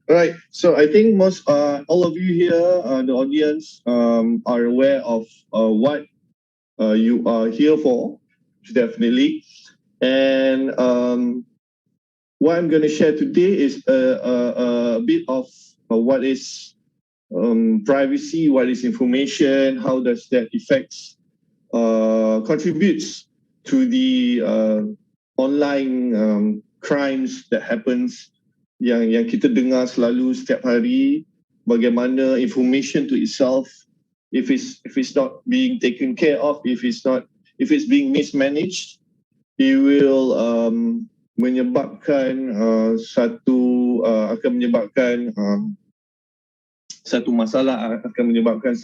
Right. So I think most all of you here, the audience, are aware of what you are here for, definitely. And what I'm going to share today is a bit of what is privacy, what is information, how does that affects, contributes to the online crimes that happens yang kita dengar selalu setiap hari, bagaimana information to itself, if it's not being taken care of, if it's being mismanaged, it will menyebabkan akan menyebabkan satu masalah, akan menyebabkan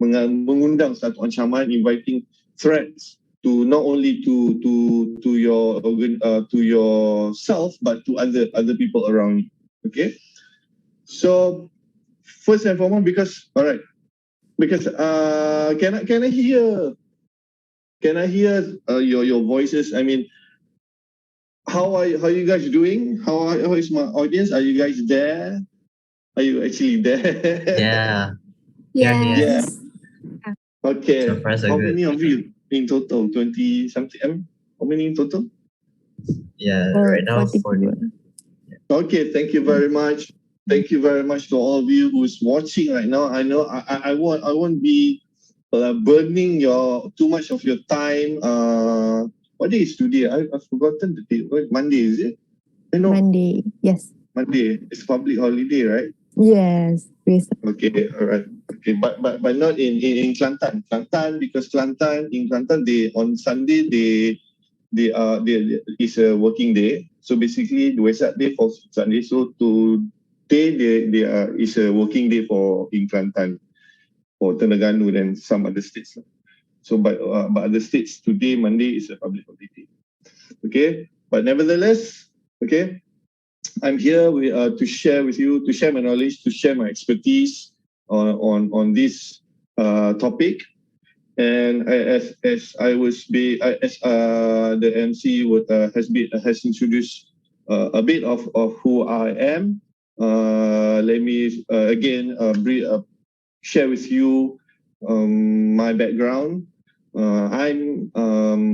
mengundang satu ancaman, inviting threats to not only to your to yourself but to other people around you. Okay, so first and foremost, because can I hear your voices? I mean, how are you guys doing? How is my audience? Are you guys there? Are you actually there? Yeah. Yeah. Yes. Okay. So far, so How good. many of you in total? 20 something? How many in total? Yeah, right now 40. Okay, thank you very much. Thank you very much to all of you who's watching right now. I know I won't be burning too much of your time. What day is today? I've forgotten the date. Monday, is it? No. Monday. Yes. Monday. It's public holiday, right? Yes. Okay, all right. Okay, but not in Kelantan. Kelantan, because in Kelantan they on Sunday they is a working day. So basically the Waisak day falls Sunday. So today is a working day in Kelantan, for Terengganu and some other states. So but other states today Monday is a public holiday. Okay, but nevertheless, okay, I'm here to share with you, to share my knowledge, to share my expertise on this topic. And as the MC has introduced a bit of who I am. Let me again share with you my background. I'm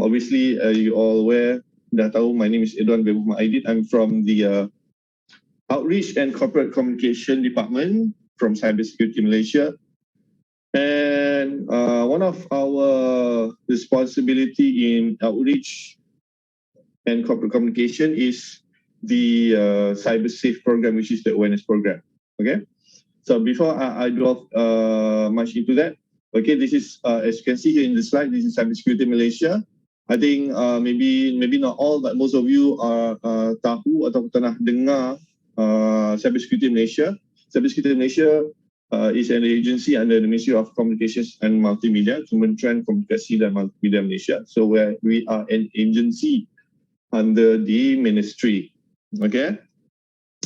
obviously you all aware, dah tahu, my name is Edwan Bebuma Aidit. I'm from the Outreach and Corporate Communication Department from Cybersecurity Malaysia. And one of our responsibility in outreach and corporate communication is the Cyber Safe program, which is the awareness program. Okay, so before I delve much into that, okay, this is as you can see here in the slide, this is Cybersecurity Malaysia. I think maybe not all, but most of you are tahu atau pernah dengar Cybersecurity Malaysia. Cybersecurity Malaysia is an agency under the Ministry of Communications and Multimedia, Kementerian Komunikasi dan Multimedia Malaysia. So we are an agency under the ministry. Okay,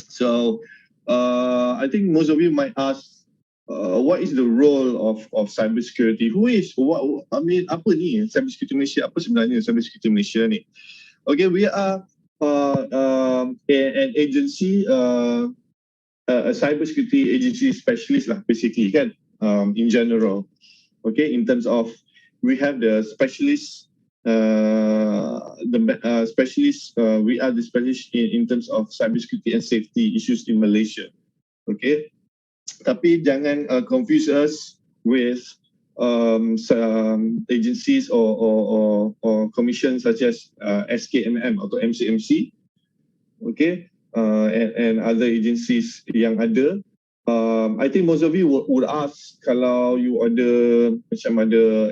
so I think most of you might ask, what is the role of cybersecurity? Apa ni Cybersecurity Malaysia? Apa sebenarnya Cybersecurity Malaysia ni? Okay, we are an agency, a cybersecurity agency specialist lah, basically, kan, in general. Okay, in terms of, we have the specialists, we are the specialists in terms of cybersecurity and safety issues in Malaysia. Okay, tapi jangan confuse us with some agencies or commissions such as SKMM atau MCMC. Okay, and other agencies yang ada. I think most of you would ask, kalau you ada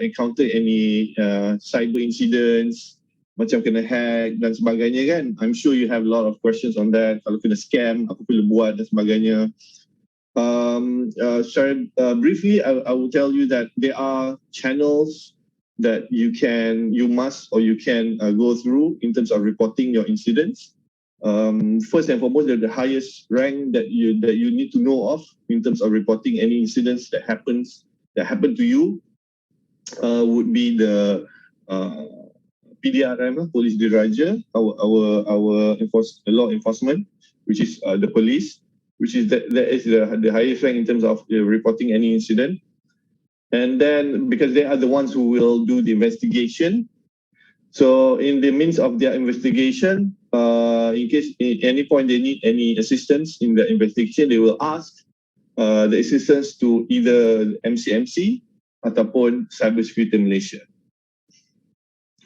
encounter any cyber incidents, macam kena hack dan sebagainya, kan? I'm sure you have a lot of questions on that. Kalau kena scam, apa perlu buat dan sebagainya. Briefly, I will tell you that there are channels that you can go through in terms of reporting your incidents. First and foremost, the highest rank that you need to know of in terms of reporting any incidents that happen to you would be the PDRM, Polis Diraja, our law enforcement, which is the police. which is that is the highest rank in terms of reporting any incident. And then because they are the ones who will do the investigation. So in the midst of their investigation, in case at any point they need any assistance in the investigation, they will ask the assistance to either MCMC ataupun Cybersecurity Malaysia.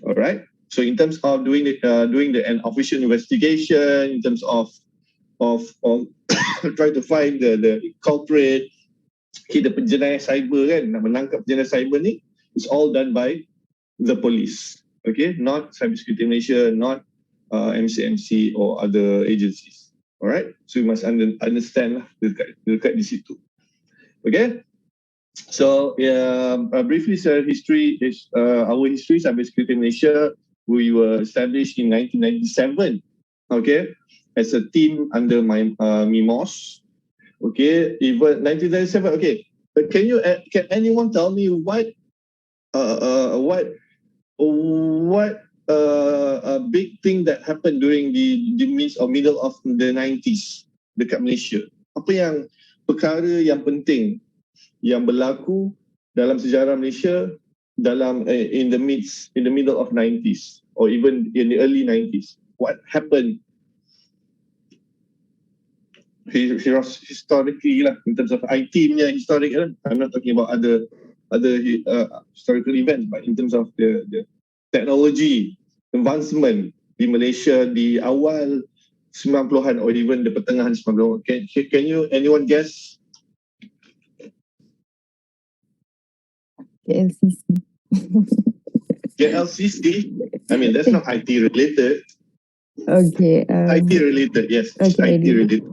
All right. So in terms of doing an official investigation, in terms of trying to find the culprit, the penjenayah cyber kan, nak menangkap penjenayah cyber ni, it's all done by the police. Okay, not Cybersecurity Malaysia, not MCMC or other agencies. All right, so you must understand lah dekat di situ. Okay, so briefly, sir, history is our history. Cybersecurity Malaysia, we were established in 1997. Okay, as a team under my MIMOS. Okay, even 1997. Okay, but can anyone tell me what a big thing that happened during the middle of the 90s dekat Malaysia? Apa yang perkara yang penting yang berlaku dalam sejarah Malaysia dalam in the middle of 90s or even in the early 90s? What happened? Historically lah, in terms of IT punya historic lah. I'm not talking about other historical events, but in terms of the technology advancement di Malaysia di awal 90-an or even the pertengahan 90-an. Can you anyone guess? KLCC. KLCC? I mean, that's not IT related. Okay. IT related, yes. Okay, IT related.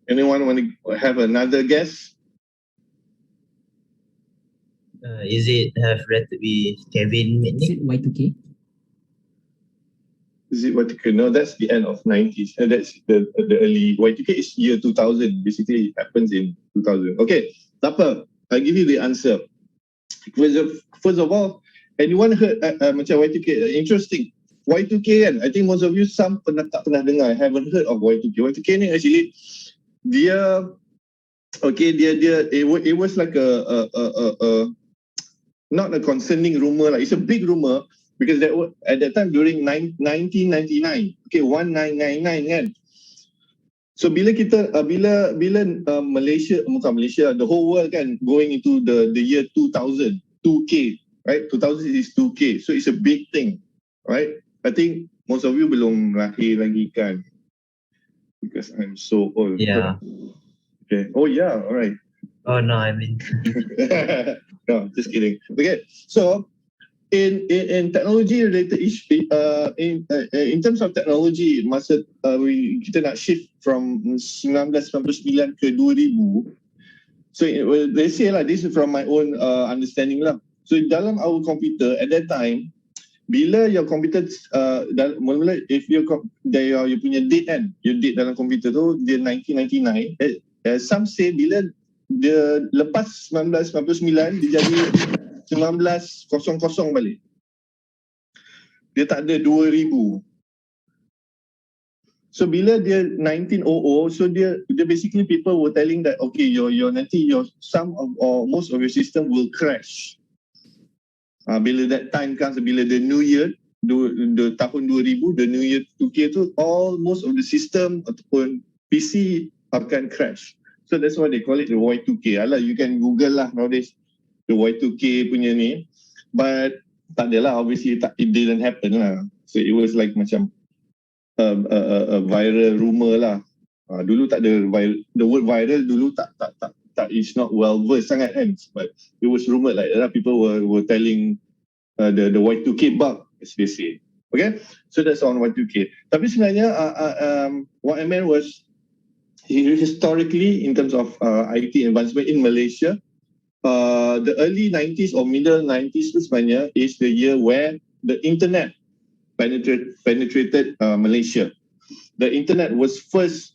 Anyone want to have another guess? Is it have to be Kevin Is it Y2K? Is it Y2K? No, that's the end of 90s. And that's the early. Y2K is year 2000. Basically, it happens in 2000. Okay, Tapa, I'll give you the answer. First of all, anyone heard macam Y2K? Interesting. Y2K kan, I think most of you tak pernah dengar, haven't heard of Y2K. Y2K ni actually, it was like not a concerning rumor, like it's a big rumor because at that time during 1999, okay, 1999 kan. So bila Malaysia, bukan Malaysia, the whole world kan going into the year 2000, 2K, right? 2000 is 2K, so it's a big thing, right? I think most of you belum lahir lagi kan, because I'm so old. Yeah. Okay. Oh yeah. All right. Oh no, I mean. No, just kidding. Okay. So in technology related issue, in terms of technology, masa kita nak shift from 1999 ke 2000. So they say lah, this is from my own understanding lah. So dalam our computer at that time, bila your computer mula-mula if you punya date kan, your date dalam komputer tu dia 1999, some say bila dia lepas 1999 dia jadi 1900 balik, dia tak ada 2000. So bila dia 1900, so dia basically people were telling that okay, your some of or most of your system will crash. Bila that time comes, bila the new year, the tahun 2000, the new year 2K tu, most of the system ataupun PC akan crash. So that's why they call it the Y2K. Alah, you can Google lah nowadays, the Y2K punya ni. But tak adalah, obviously it didn't happen lah. So it was like macam a viral rumor lah. Dulu tak ada, the word viral dulu tak is not well versed sangat kan, but it was rumored like that. People were telling the Y2K bug, as they say. Okay, so that's on Y2K. Tapi sebenarnya what I meant was historically in terms of IT advancement in Malaysia, the early 90s or middle 90s sebenarnya is the year where the internet penetrated Malaysia. The internet was first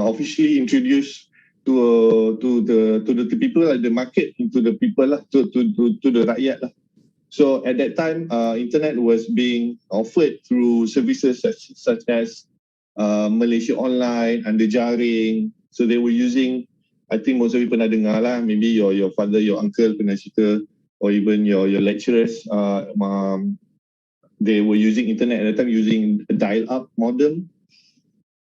officially introduced to the people, like the market, into the people lah, to the rakyat lah. So at that time, internet was being offered through services such as Malaysia Online, under jaring. So they were using, I think most of you pernah dengar lah, maybe your father, your uncle pernah cerita, or even your lecturers, they were using internet at the time using a dial-up modem.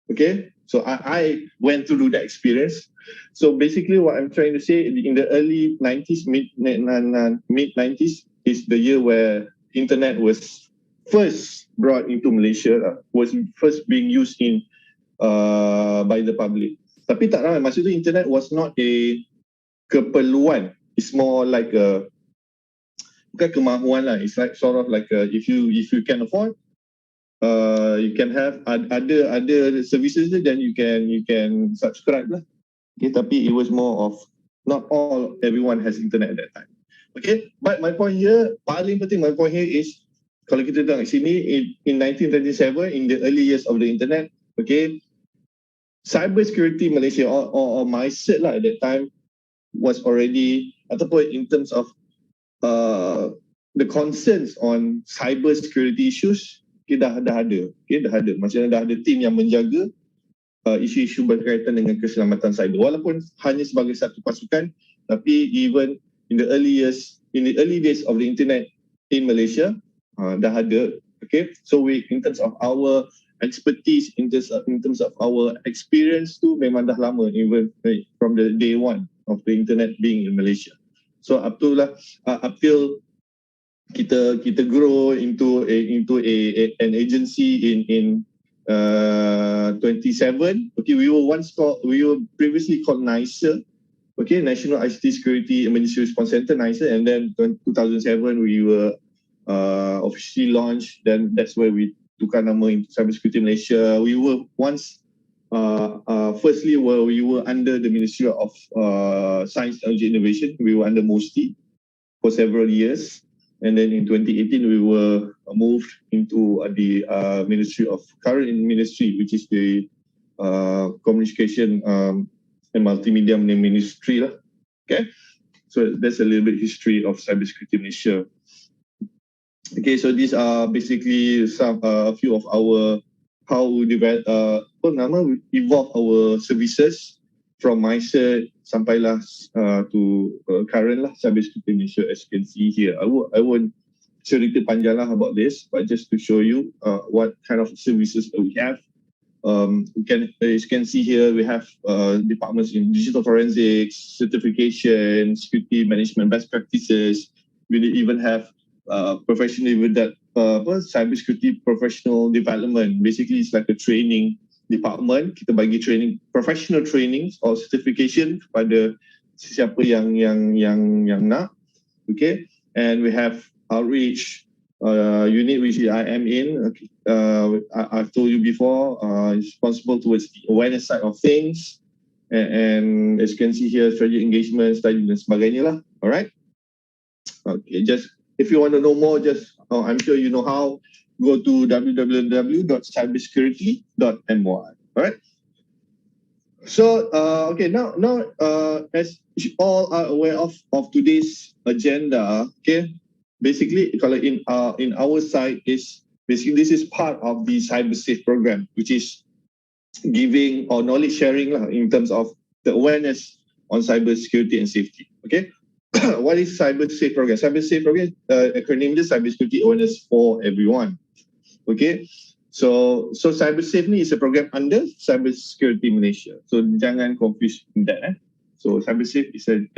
Okay, so I went through that experience. So basically what I'm trying to say, in the early 90s, mid-90s is the year where internet was first brought into Malaysia, was first being used by the public. Tapi tak ramai, masa tu internet was not a keperluan. It's more like a, bukan kemahuan lah. It's like sort of like if you can afford, you can have other services, then you can subscribe lah. Okay, tapi it was more of not everyone has internet at that time. Okay, but my point here, paling penting my point here is, kalau kita tengok sini in 1937, in the early years of the internet, okay, cyber security Malaysia or MyCert lah at that time was already, ataupun in terms of the concerns on cyber security issues, dah ada. Maksudnya dah ada tim yang menjaga isu-isu berkaitan dengan keselamatan cyber. Walaupun hanya sebagai satu pasukan, tapi even in the early days of the internet in Malaysia, dah ada. Okay, so in terms of our expertise, in terms of our experience tu, memang dah lama, even from the day one of the internet being in Malaysia. So up till kita grow into an agency in 27. Okay, we were previously called NICER. Okay, National ICT Security Emergency Response Center, NICER, and then 2007 we were officially launched. Then that's where we tukar nama into Cybersecurity Malaysia. We were once firstly we were under the Ministry of Science, Technology, Innovation. We were under MOSTI for several years, and then in 2018 we were moved into the current ministry, which is the Communication and Multimedia Ministry lah. Okay, so that's a little bit history of Cybersecurity Malaysia. Okay, so these are basically a few of our how we evolve our services from MyCert sampailah to current lah Cybersecurity Malaysia, as you can see here. I won't cerita panjang lah about this, but just to show you what kind of services that we have. As you can see here, we have departments in digital forensics, certification, security management, best practices. We even have professionally with that cybersecurity professional development. Basically, it's like a training department. Kita bagi training, professional trainings or certification kepada siapa yang nak. Okay, and we have outreach unit which I am in. Okay. I've told you before, responsible towards the awareness side of things, and as you can see here, strategic engagement, study dan sebagainya lah. Alright. Okay, just if you want to know more, I'm sure you know how. Go to www.cybersecurity.my. Alright. So okay, now as you all are aware of today's agenda, okay. Basically, kalau in our side is basically this is part of the CyberSafe program, which is giving or knowledge sharing lah in terms of the awareness on cybersecurity and safety. Okay. What is CyberSafe program? CyberSafe program, acronym is Cybersecurity Awareness for Everyone. Okay, so CyberSafe ni is a program under Cybersecurity Malaysia. So jangan confuse that. So CyberSafe is an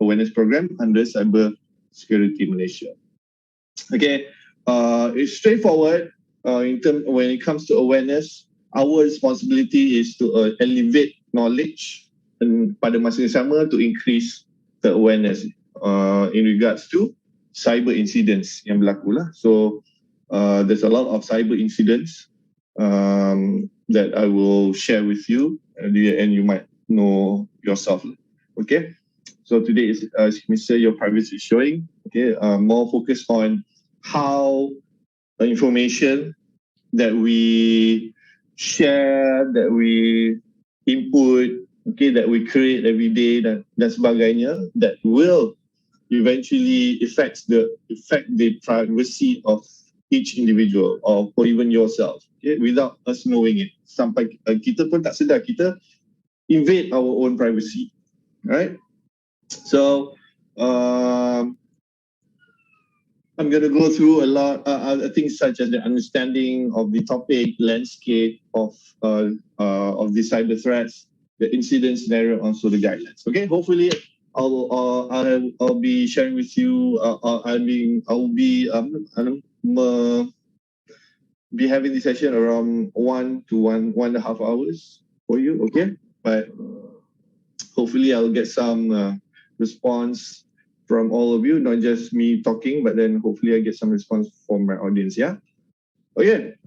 awareness program under Cybersecurity Malaysia. Okay, it's straightforward. When it comes to awareness, our responsibility is to elevate knowledge and pada masa yang sama to increase the awareness in regards to cyber incidents yang berlaku lah. So there's a lot of cyber incidents that I will share with you, and you might know yourself. Okay, so today is Mr. Your privacy is showing. Okay, more focus on how information that we share, that we input, okay, that we create every day dan sebagainya, that will eventually affect the privacy of each individual or even yourself, okay, without us knowing it. Sampai kita pun tak sedar kita invade our own privacy, right? So I'm going to go through a lot other things such as the understanding of the topic landscape of the cyber threats, the incident scenario, also the guidelines. Okay, hopefully I'll be sharing with you. I'll be having this session around 1 to 1.5 hours for you. Okay, but hopefully I'll get some response from all of you, not just me talking, but then hopefully I get some response from my audience. Yeah. Okay.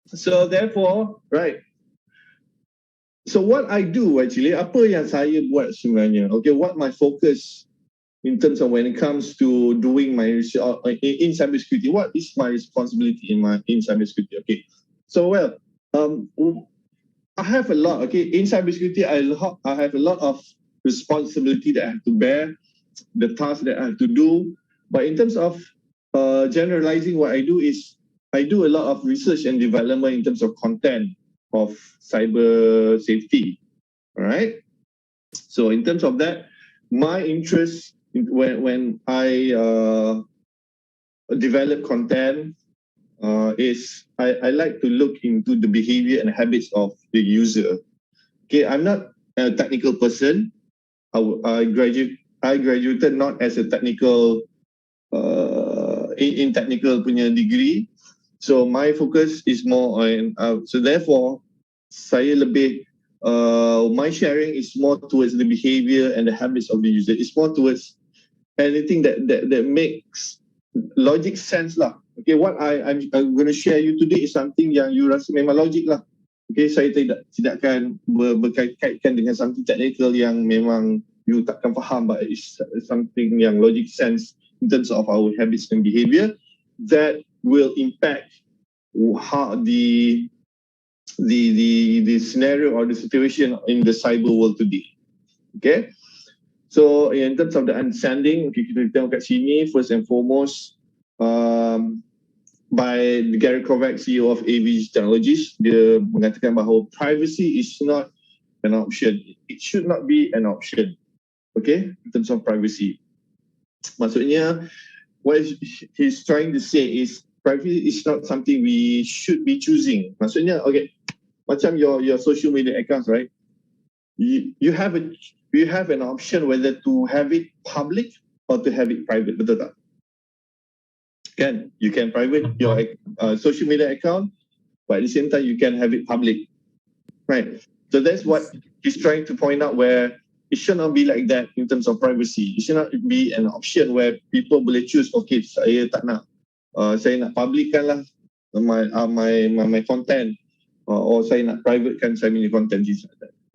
So therefore, right. So what I do actually, apa yang saya buat sebenarnya? Okay, what my focus in terms of when it comes to doing my research in cybersecurity? What is my responsibility in cybersecurity? Okay. So I have a lot. Okay, in cybersecurity, I have a lot of responsibility that I have to bear, the tasks that I have to do. But in terms of generalizing, what I do is I do a lot of research and development in terms of content of cyber safety. All right. So in terms of that, my interest when I develop content is I like to look into the behavior and habits of the user. Okay, I'm not a technical person. I graduated not as a technical in technical punya degree. So my focus is more on so therefore saya lebih my sharing is more towards the behavior and the habits of the user. It's more towards anything that makes logic sense lah. Okay, what I'm going to share you today is something yang you rasa memang logik lah. Okay, saya tidak akan berkait-kaitkan dengan something technical yang memang you takkan faham, but it's something yang logic sense in terms of our habits and behavior that will impact how the scenario or the situation in the cyber world today. Okay, so in terms of the understanding, okay, kita tengok kat sini first and foremost by Gary Kovac, CEO of AVG Technologies, dia mengatakan bahawa privacy is not an option. It should not be an option. Okay, in terms of privacy. Maksudnya, what he's trying to say is privacy is not something we should be choosing. Maksudnya, okay, macam your social media accounts, right? You have an option whether to have it public or to have it private, betul tak? You can private your social media account, but at the same time you can have it public, right? So that's what he's trying to point out, where it should not be like that in terms of privacy. It should not be an option where people boleh choose, okay, saya tak nak, saya nak publickan lah my content, or saya nak privatekan saya punya content.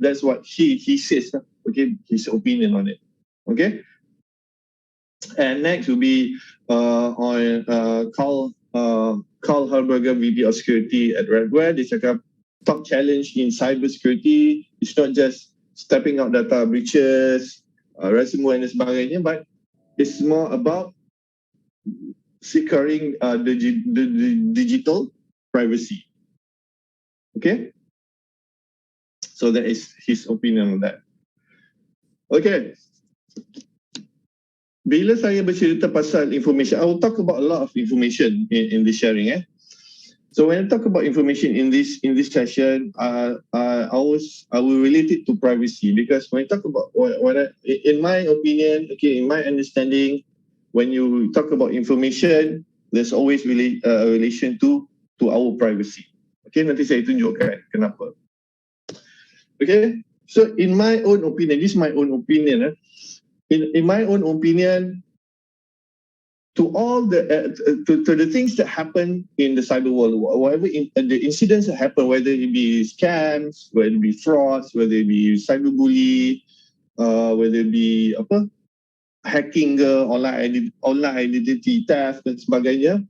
That's what he says, okay, his opinion on it. Okay. And next will be on Carl Herberger, VP of Security at Redware. Dia cakap top challenge in cybersecurity is not just stepping out data breaches, ransomware dan sebagainya, but it's more about securing the digital privacy. Okay, so that is his opinion on that. Okay. Bila saya bercerita pasal information, I will talk about a lot of information in this sharing. So when I talk about information in this session, I will relate it to privacy, because when I talk about in my opinion, okay, in my understanding, when you talk about information, there's always a relation to our privacy. Okay, nanti saya tunjukkan kenapa. Okay, so in my own opinion, this is my own opinion. In my own opinion, to all the things that happen in the cyber world, whatever the incidents that happen, whether it be scams, whether it be frauds, whether it be cyberbully, whether it be hacking, online identity theft dan sebagainya,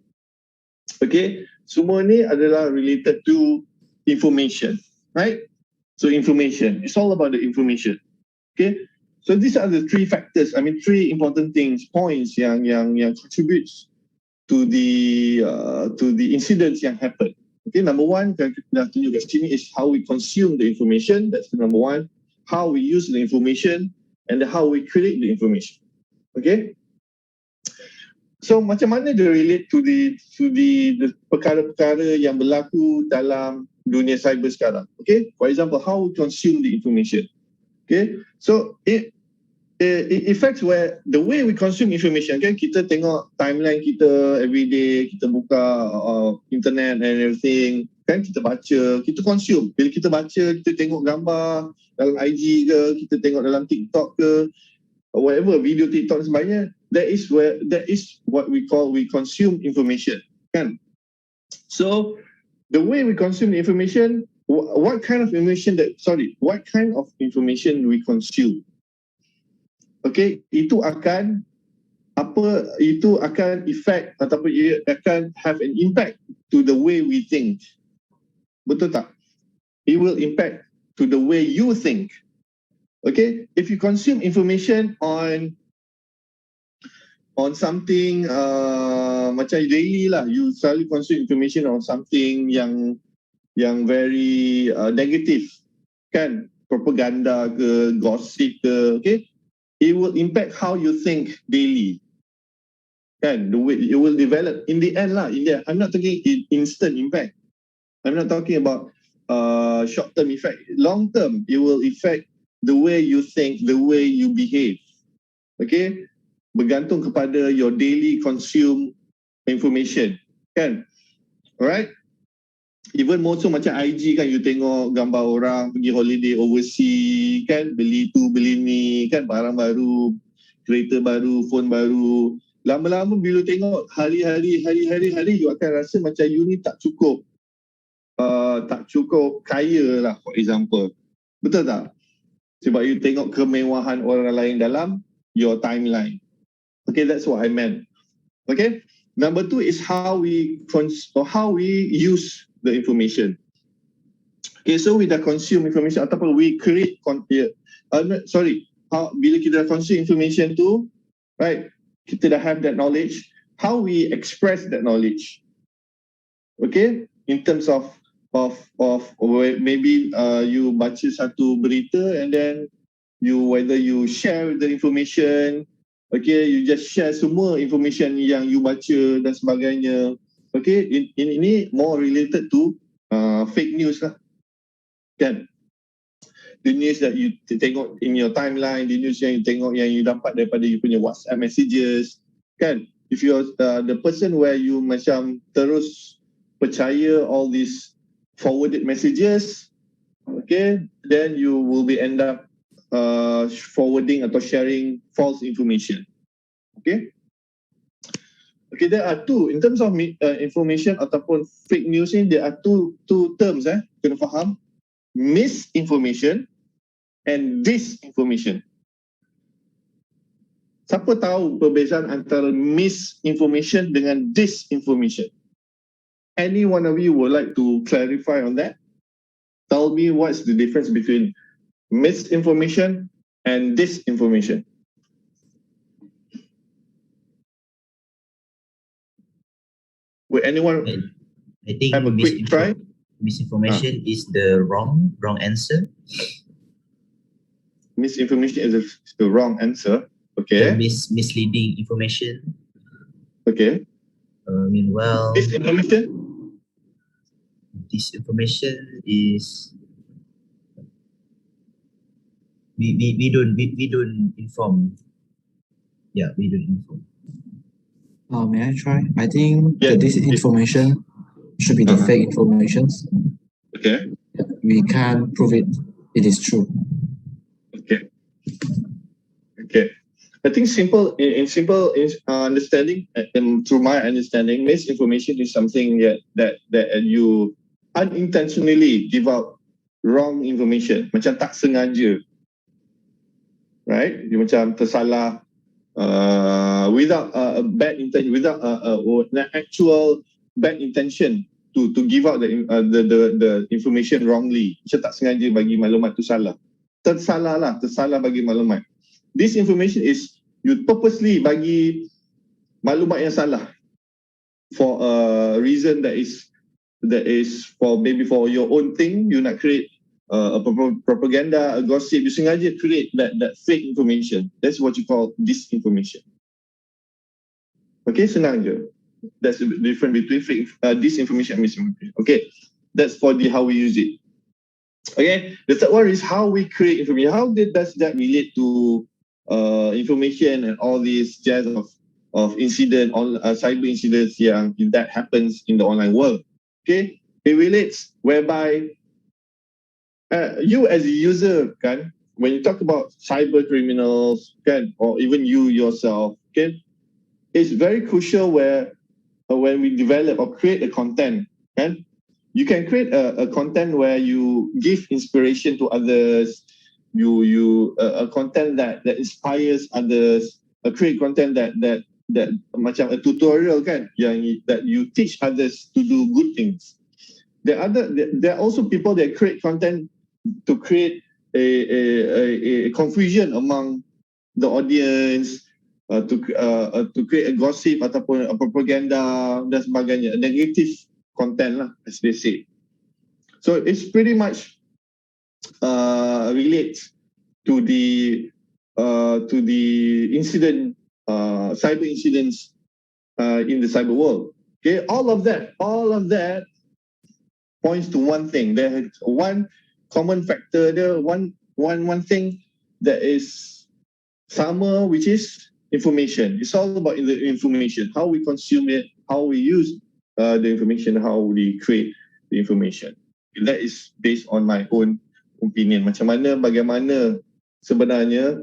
okay, semua ni adalah related to information, right? So information, it's all about the information. Okay, So these are the three factors. I mean, three important points yang contributes to the incidents yang happen. Okay, number one, kita dah tunjuk kat sini is how we consume the information. That's the number one. How we use the information and how we create the information. Okay. So macam mana dia relate to the perkara-perkara yang berlaku dalam dunia cyber sekarang? Okay. For example, how we consume the information. Okay. So it affects where the way we consume information. Okay, kita tengok timeline kita every day, kita buka internet and everything, kan, kita baca, kita consume. Bila kita baca, kita tengok gambar dalam IG ke, kita tengok dalam TikTok ke, whatever, video TikTok dan sebagainya, that is what we consume information, kan. So the way we consume the information, what kind of information we consume. Okay, itu akan effect ataupun ia akan have an impact to the way we think. Betul tak? It will impact to the way you think. Okay, if you consume information on something macam daily lah, you selalu consume information on something yang very negative, kan? Propaganda ke, gossip ke, okay? It will impact how you think daily. Kan? The way you will develop in the end lah. I'm not talking instant impact. I'm not talking about short-term effect. Long-term, it will affect the way you think, the way you behave. Okay? Bergantung kepada your daily consume information. Kan? Alright? Even more so macam IG kan, you tengok gambar orang pergi holiday overseas kan, beli tu beli ni kan, barang baru, kereta baru, phone baru. Lama-lama bila tengok hari-hari you akan rasa macam you ni tak cukup kaya lah, for example. Betul tak? Sebab you tengok kemewahan orang lain dalam your timeline. Okay, that's what I meant. Okay, number two is how we use the information. Okay, so we dah consume information ataupun we create bila kita dah consume information tu, right, kita dah have that knowledge, how we express that knowledge. Okay, in terms of maybe you baca satu berita and then whether you share the information, okay, you just share semua information yang you baca dan sebagainya. Okay, ini more related to fake news lah, kan? The news that you tengok in your timeline, the news yang you tengok, yang you dapat daripada you punya WhatsApp messages, kan? If you're the person where you macam terus percaya all these forwarded messages, okay, then you will be end up forwarding atau sharing false information. Okay. Okay, there are two in terms of information ataupun fake news ni, there are two terms kena faham: misinformation and disinformation. Siapa tahu perbezaan antara misinformation dengan disinformation? Any one of you would like to clarify on that? Tell me what's the difference between misinformation and disinformation. Will anyone I think have a quick try? Misinformation is the wrong answer. Misinformation is the wrong answer. Okay. Misleading information. Okay. Meanwhile, disinformation is we don't inform. Yeah, we don't inform. May I try? I think the disinformation should be the fake informations. Okay. We can't prove it. It is true. Okay. Okay. I think simple understanding, and through my understanding, misinformation is something that you unintentionally give out wrong information, macam tak sengaja, right? You macam tersalah, without a bad intention, without an actual bad intention to give out the information wrongly. Macam tak sengaja bagi maklumat tu salah. Tersalah bagi maklumat. this information is you purposely bagi maklumat yang salah for a reason that is for maybe for your own thing. You nak create a propaganda, a gossip. You sengaja create that fake information. That's what you call disinformation. Okay, senang je. That's the difference between fake disinformation and misinformation. Okay, that's for how we use it. Okay, the third one is how we create information. How does that relate to information and all these jazz of incident, cyber incidents that happens in the online world? Okay, it relates whereby you as a user, kan, when you talk about cyber criminals, kan, or even you yourself, okay, it's very crucial where when we develop or create a content, kan, you can create a content where you give inspiration to others, a content that inspires others, create content that macam a tutorial, kan, that you teach others to do good things. There are also people that create content to create a confusion among the audience, to create a gossip ataupun a propaganda dan sebagainya, a negative content lah, as they say. So it's pretty much relates to the incident, cyber incidents in the cyber world. Okay, all of that points to one thing. There's one common factor there, one thing that is sama, which is information. It's all about the information, how we consume it, how we use the information, how we create the information. That is based on my own opinion. Bagaimana sebenarnya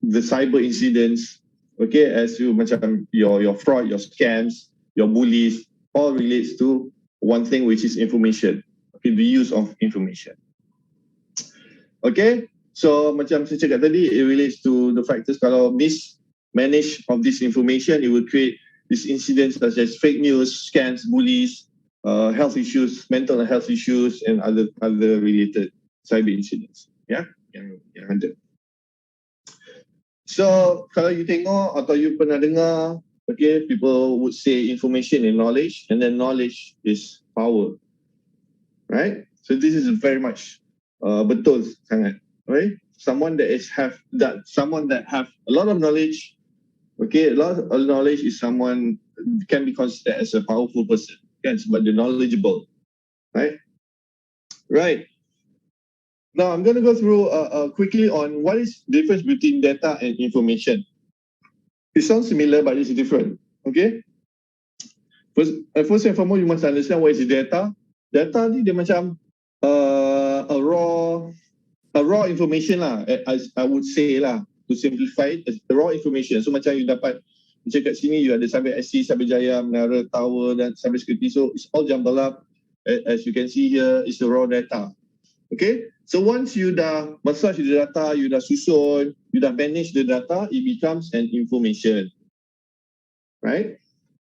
the cyber incidents, okay, as you macam your fraud, your scams, your bullies, all relates to one thing, which is information. Okay, the use of information. Okay, so macam saya cakap tadi, it relates to the factors. Kalau mismanage of this information, it will create these incidents such as fake news, scams, bullies, health issues, mental health issues, and other related cyber incidents. Yeah, yang ada. So kalau you tengok atau you pernah dengar, okay, people would say information is knowledge, and then knowledge is power, right? So this is very much betul sangat, right? Someone that have a lot of knowledge, okay, a lot of knowledge is someone can be considered as a powerful person, kan, sebab they're knowledgeable, right? Right. Now I'm going to go through quickly on what is the difference between data and information. It sounds similar, but it's different. Okay. First and foremost, you must understand what is data. Data ni dia macam a raw information lah. I would say lah, to simplify it, a raw information. So macam you dapat, macam kat sini you ada Cyber SC, Cyber Jaya, Menara Tower dan Cyber Security. So it's all jumbled up. As you can see here, it's the raw data. Okay. So once you dah massage the data, you dah susun, you dah manage the data, it becomes an information, right?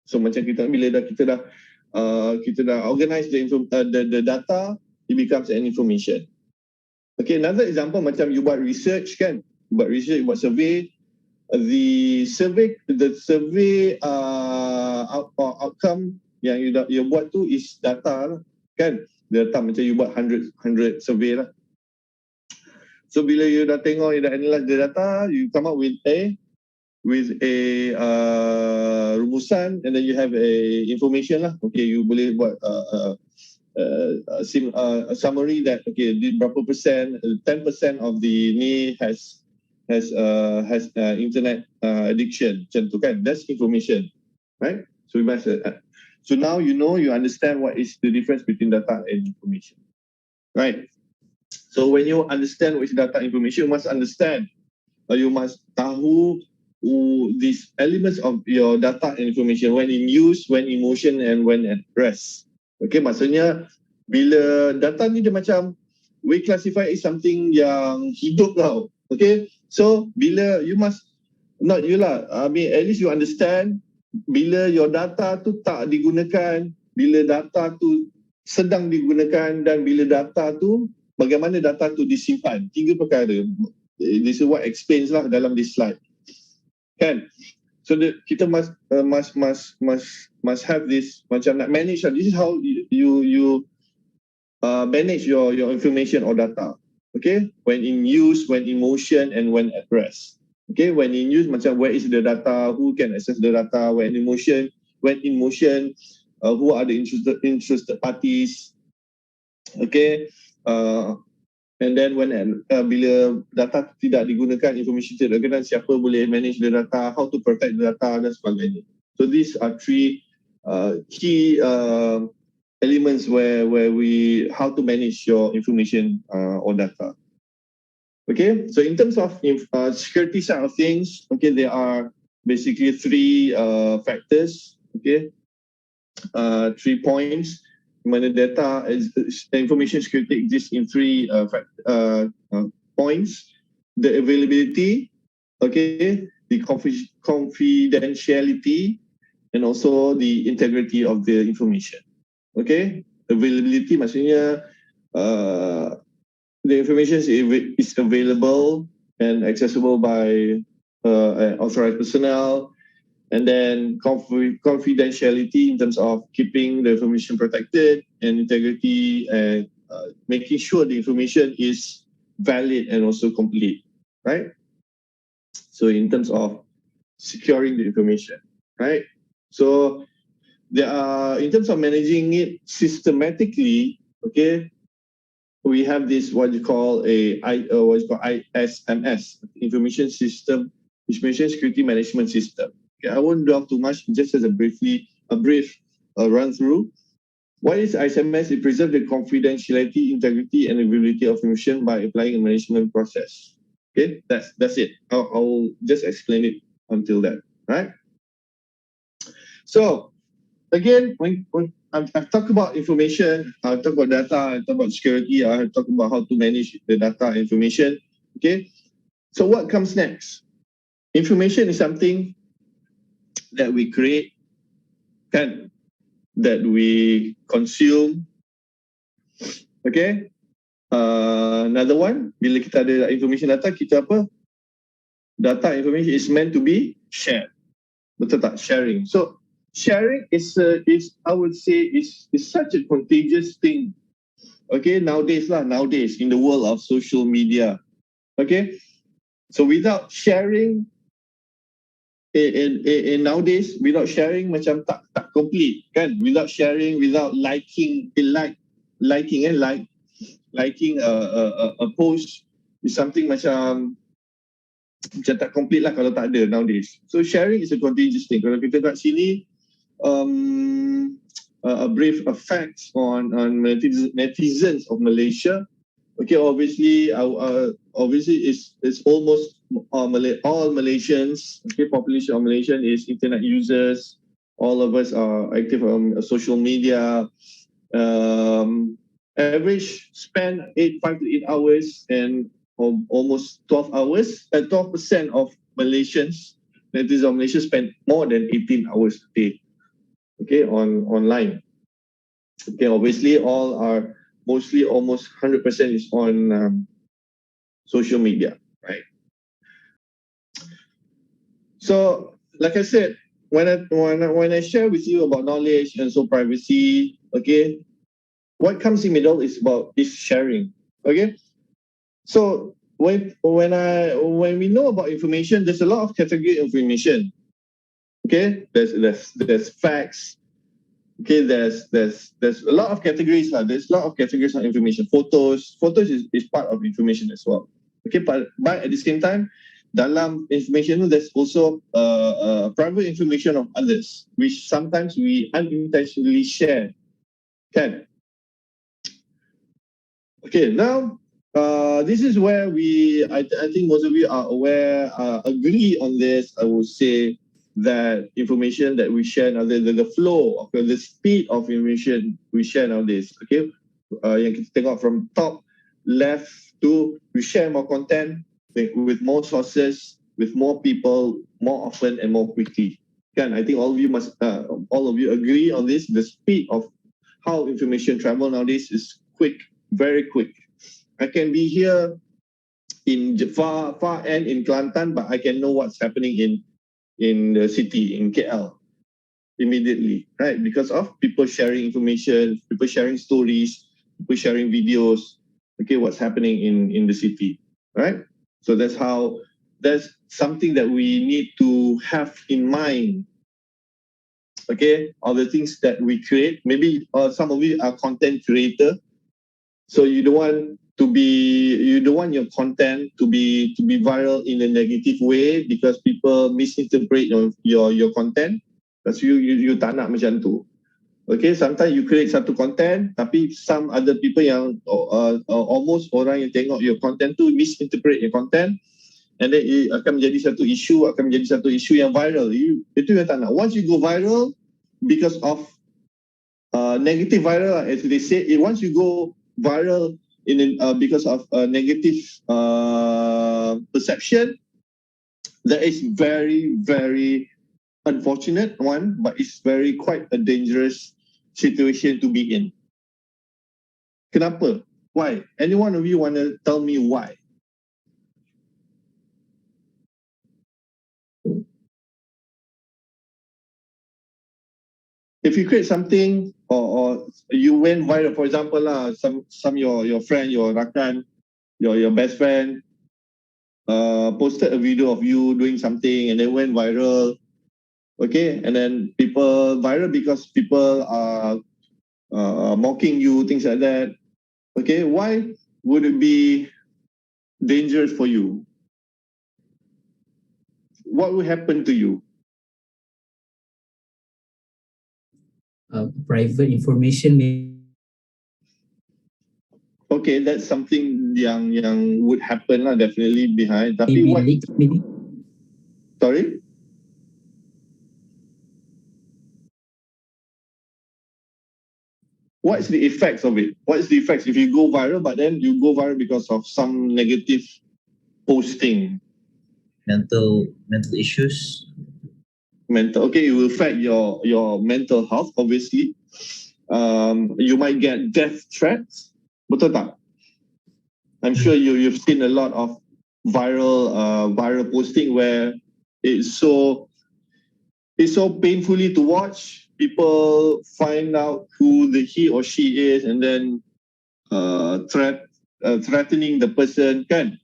So macam kita dah organize the data, it becomes an information. Okay, another example macam you buat research, kan? You buat research, you buat survey. The survey outcome yang you buat tu is data lah, kan? Data macam you buat 100 survey lah. So bila you dah tengok, you dah analyze the data, you come up with a rumusan, and then you have a information lah. Okay, you boleh buat a summary that okay, berapa persen, 10% of the ni has internet addiction, macam tu, kan? That's information, right? So we must so now you understand what is the difference between data and information, right? So when you understand what is data information, you must understand, you must tahu these elements of your data and information, when in use, when in motion, and when at rest. Okay, maksudnya bila data ni dia macam we classify it something yang hidup tau. Okay, so bila you must, not you lah, I mean at least you understand bila your data tu tak digunakan, bila data tu sedang digunakan, dan bila data tu bagaimana data tu disimpan. 3 perkara. This is what explains lah dalam this slide. Kan? So kita must have this macam nak manage. This is how you manage your information or data. Okay, when in use, when in motion, and when at rest. Okay, when in use macam where is the data, who can access the data. When in motion, who are the interested parties. Okay, and then when bila data tidak digunakan, information tidak digunakan, siapa boleh manage the data, how to protect the data dan sebagainya. So these are 3 key elements where we how to manage your information or data. Okay, so in terms of security side of things, okay, there are basically 3 factors. Okay, 3 points. Mana data information security exists in 3 points: the availability, okay, the confidentiality, and also the integrity of the information. Okay, availability maksudnya the information is available and accessible by authorized personnel. And then confidentiality in terms of keeping the information protected, and integrity and making sure the information is valid and also complete, right? So in terms of securing the information, right? So there are, in terms of managing it systematically, okay, we have this what you call ISMS, Information Security Management System. Okay, I won't delve too much, just as a brief run through. What is ISMS? It preserves the confidentiality, integrity, and availability of information by applying a management process. Okay, that's it. I'll just explain it until then, right? So again, when I've talked about information, I've talked about data, I've talked about security, I've talked about how to manage the data information. Okay, so what comes next? Information is something that we create, that we consume. Okay, another one, bila kita ada information data, kita apa? Data information is meant to be shared. Betul tak? Sharing. So sharing is I would say is such a contagious thing. Okay, nowadays in the world of social media. Okay, so without sharing, in nowadays, without sharing macam tak complete kan. Without sharing, without liking a post is something macam tak complete lah kalau tak ada nowadays. So sharing is a contagious thing. Kalau kita kat sini a brief facts on netizens of Malaysia. Okay, obviously it's almost all Malaysians. Okay, population of Malaysian is internet users. All of us are active on social media. Average spend 5 to 8 hours, and almost 12 hours. 12% of Malaysians, netizens of Malaysia, spend more than 18 hours a day. Okay, online. Okay, obviously mostly almost 100% is on social media, right? So, like I said, when I share with you about knowledge and so privacy, okay, what comes in the middle is sharing. Okay, so when we know about information, there's a lot of category information. Okay, there's facts. Okay, there's a lot of categories. There's a lot of categories of information. Photos is part of information as well. Okay, but at the same time, dalam information, there's also private information of others, which sometimes we unintentionally share. Can. Okay, now this is where I think most of you are aware, agree on this. I would say that information that we share now, the flow of the speed of information we share nowadays. Okay, yang kita tengok from top left to we share more content with more sources, with more people, more often and more quickly. Kan, I think all of you agree on this. The speed of how information travel nowadays is quick, very quick. I can be here in the far end in Kelantan, but I can know what's happening in the city, in KL, immediately, right? Because of people sharing information, people sharing stories, people sharing videos, okay, what's happening in the city, right? So that's something that we need to have in mind, okay? All the things that we create, maybe some of you are content creator, so you don't want your content to be viral in a negative way because people misinterpret your content. That's you tak nak macam tu. Okay, sometimes you create satu content tapi some other people yang almost orang yang tengok your content tu misinterpret your content, and then akan menjadi satu isu yang viral. Itu yang tak nak. Once you go viral because of negative viral, as they say, once you go viral because of negative perception, that is very, very unfortunate one, but it's quite a dangerous situation to be in. Kenapa? Why? Any one of you want to tell me why? If you create something or you went viral, for example, some your friend, your rakan, your best friend posted a video of you doing something and then went viral. Okay, and then people viral because people are mocking you, things like that. Okay, why would it be dangerous for you? What will happen to you? Private information may Okay, that's something yang would happen lah, definitely behind. Tapi be what? leaked, maybe. Sorry? What's the effects of it? What is the effects if you go viral, but then you go viral because of some negative posting? Mental issues. Okay, it will affect your mental health, obviously. You might get death threats. Betul tak? I'm sure you've seen a lot of viral posting where it's so painfully to watch. People find out who he or she is and then threatening the person, kan?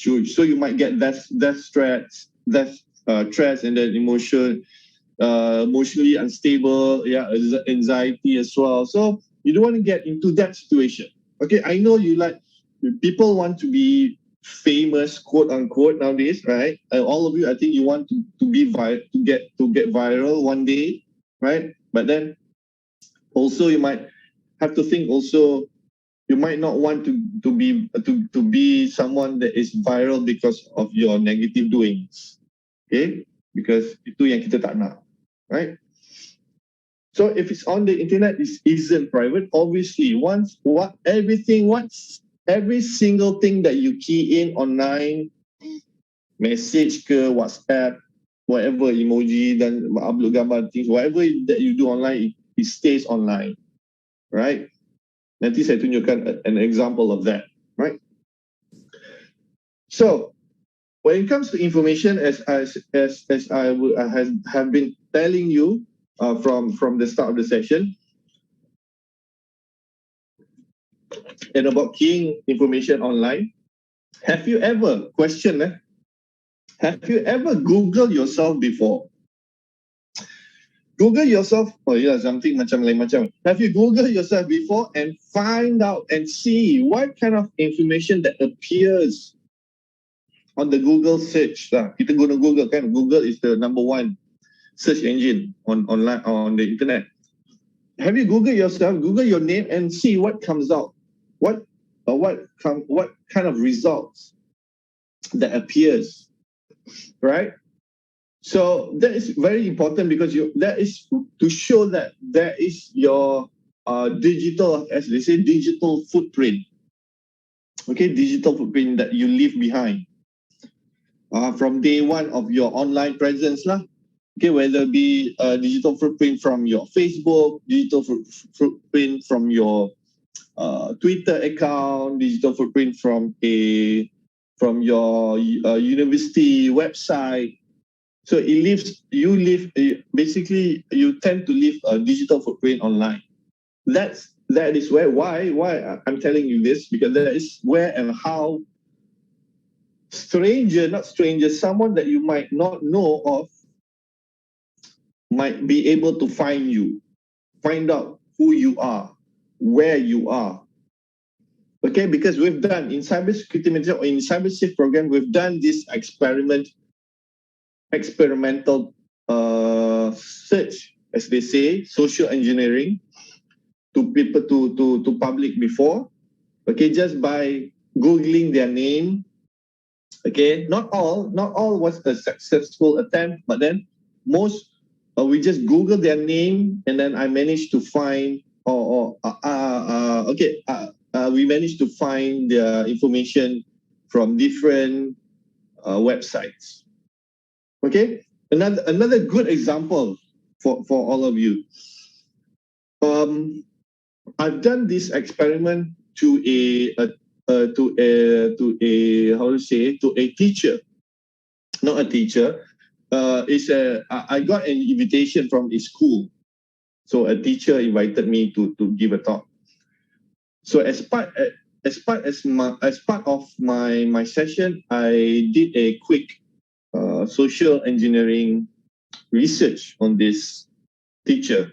So you might get death threats, and then emotionally unstable, anxiety as well. So you don't want to get into that situation. Okay, I know people want to be famous, quote unquote, nowadays, right? All of you, I think you want to get viral one day, right? But then also you might have to think also, you might not want to be someone that is viral because of your negative doings, okay? Because itu yang kita tak nak, right? So if it's on the internet, it isn't private. Obviously, every single thing that you key in online, message ke, WhatsApp, whatever, emoji dan upload gambar, things, whatever that you do online, it stays online, right? Nanti saya tunjukkan an example of that, right? So when it comes to information, as I have been telling you from the start of the session, and about keying information online, have you ever Googled yourself before? Google yourself, something macam. Have you Googled yourself before and find out and see what kind of information that appears on the Google search? Kita guna Google, kan? Google is the number one search engine online on the internet. Have you Googled yourself, Google your name and see what comes out? What kind of results that appears, right? So that is very important because that is to show that there is your digital, as they say, digital footprint. Okay, digital footprint that you leave behind from day one of your online presence lah. Okay, whether it be a digital footprint from your Facebook, digital footprint from your Twitter account, digital footprint from your university website. So basically you tend to leave a digital footprint online. That is why I'm telling you this, because that is where and how someone that you might not know of might be able to find out who you are, where you are. Okay, because we've done in cybersecurity manager or in cybersafe program, we've done this experimental search, as they say, social engineering to people to public before. Okay, just by Googling their name. Okay, not all was a successful attempt, but then most we just Google their name, and then I managed to find we managed to find their information from different websites. Okay, another good example for all of you. I've done this experiment to a teacher, not a teacher. I got an invitation from a school, so a teacher invited me to give a talk. So as part of my session, I did a quick social engineering research on this teacher,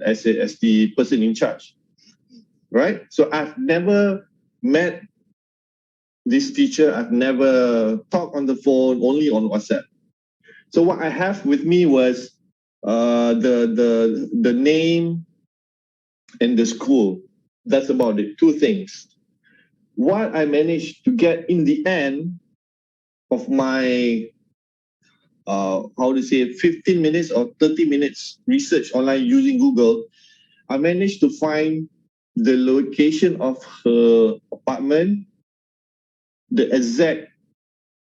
as the person in charge, right? So I've never met this teacher. I've never talked on the phone, only on WhatsApp. So what I have with me was the name and the school. That's about it. Two things. What I managed to get in the end of my 15 minutes or 30 minutes research online using Google, I managed to find the location of her apartment, the exact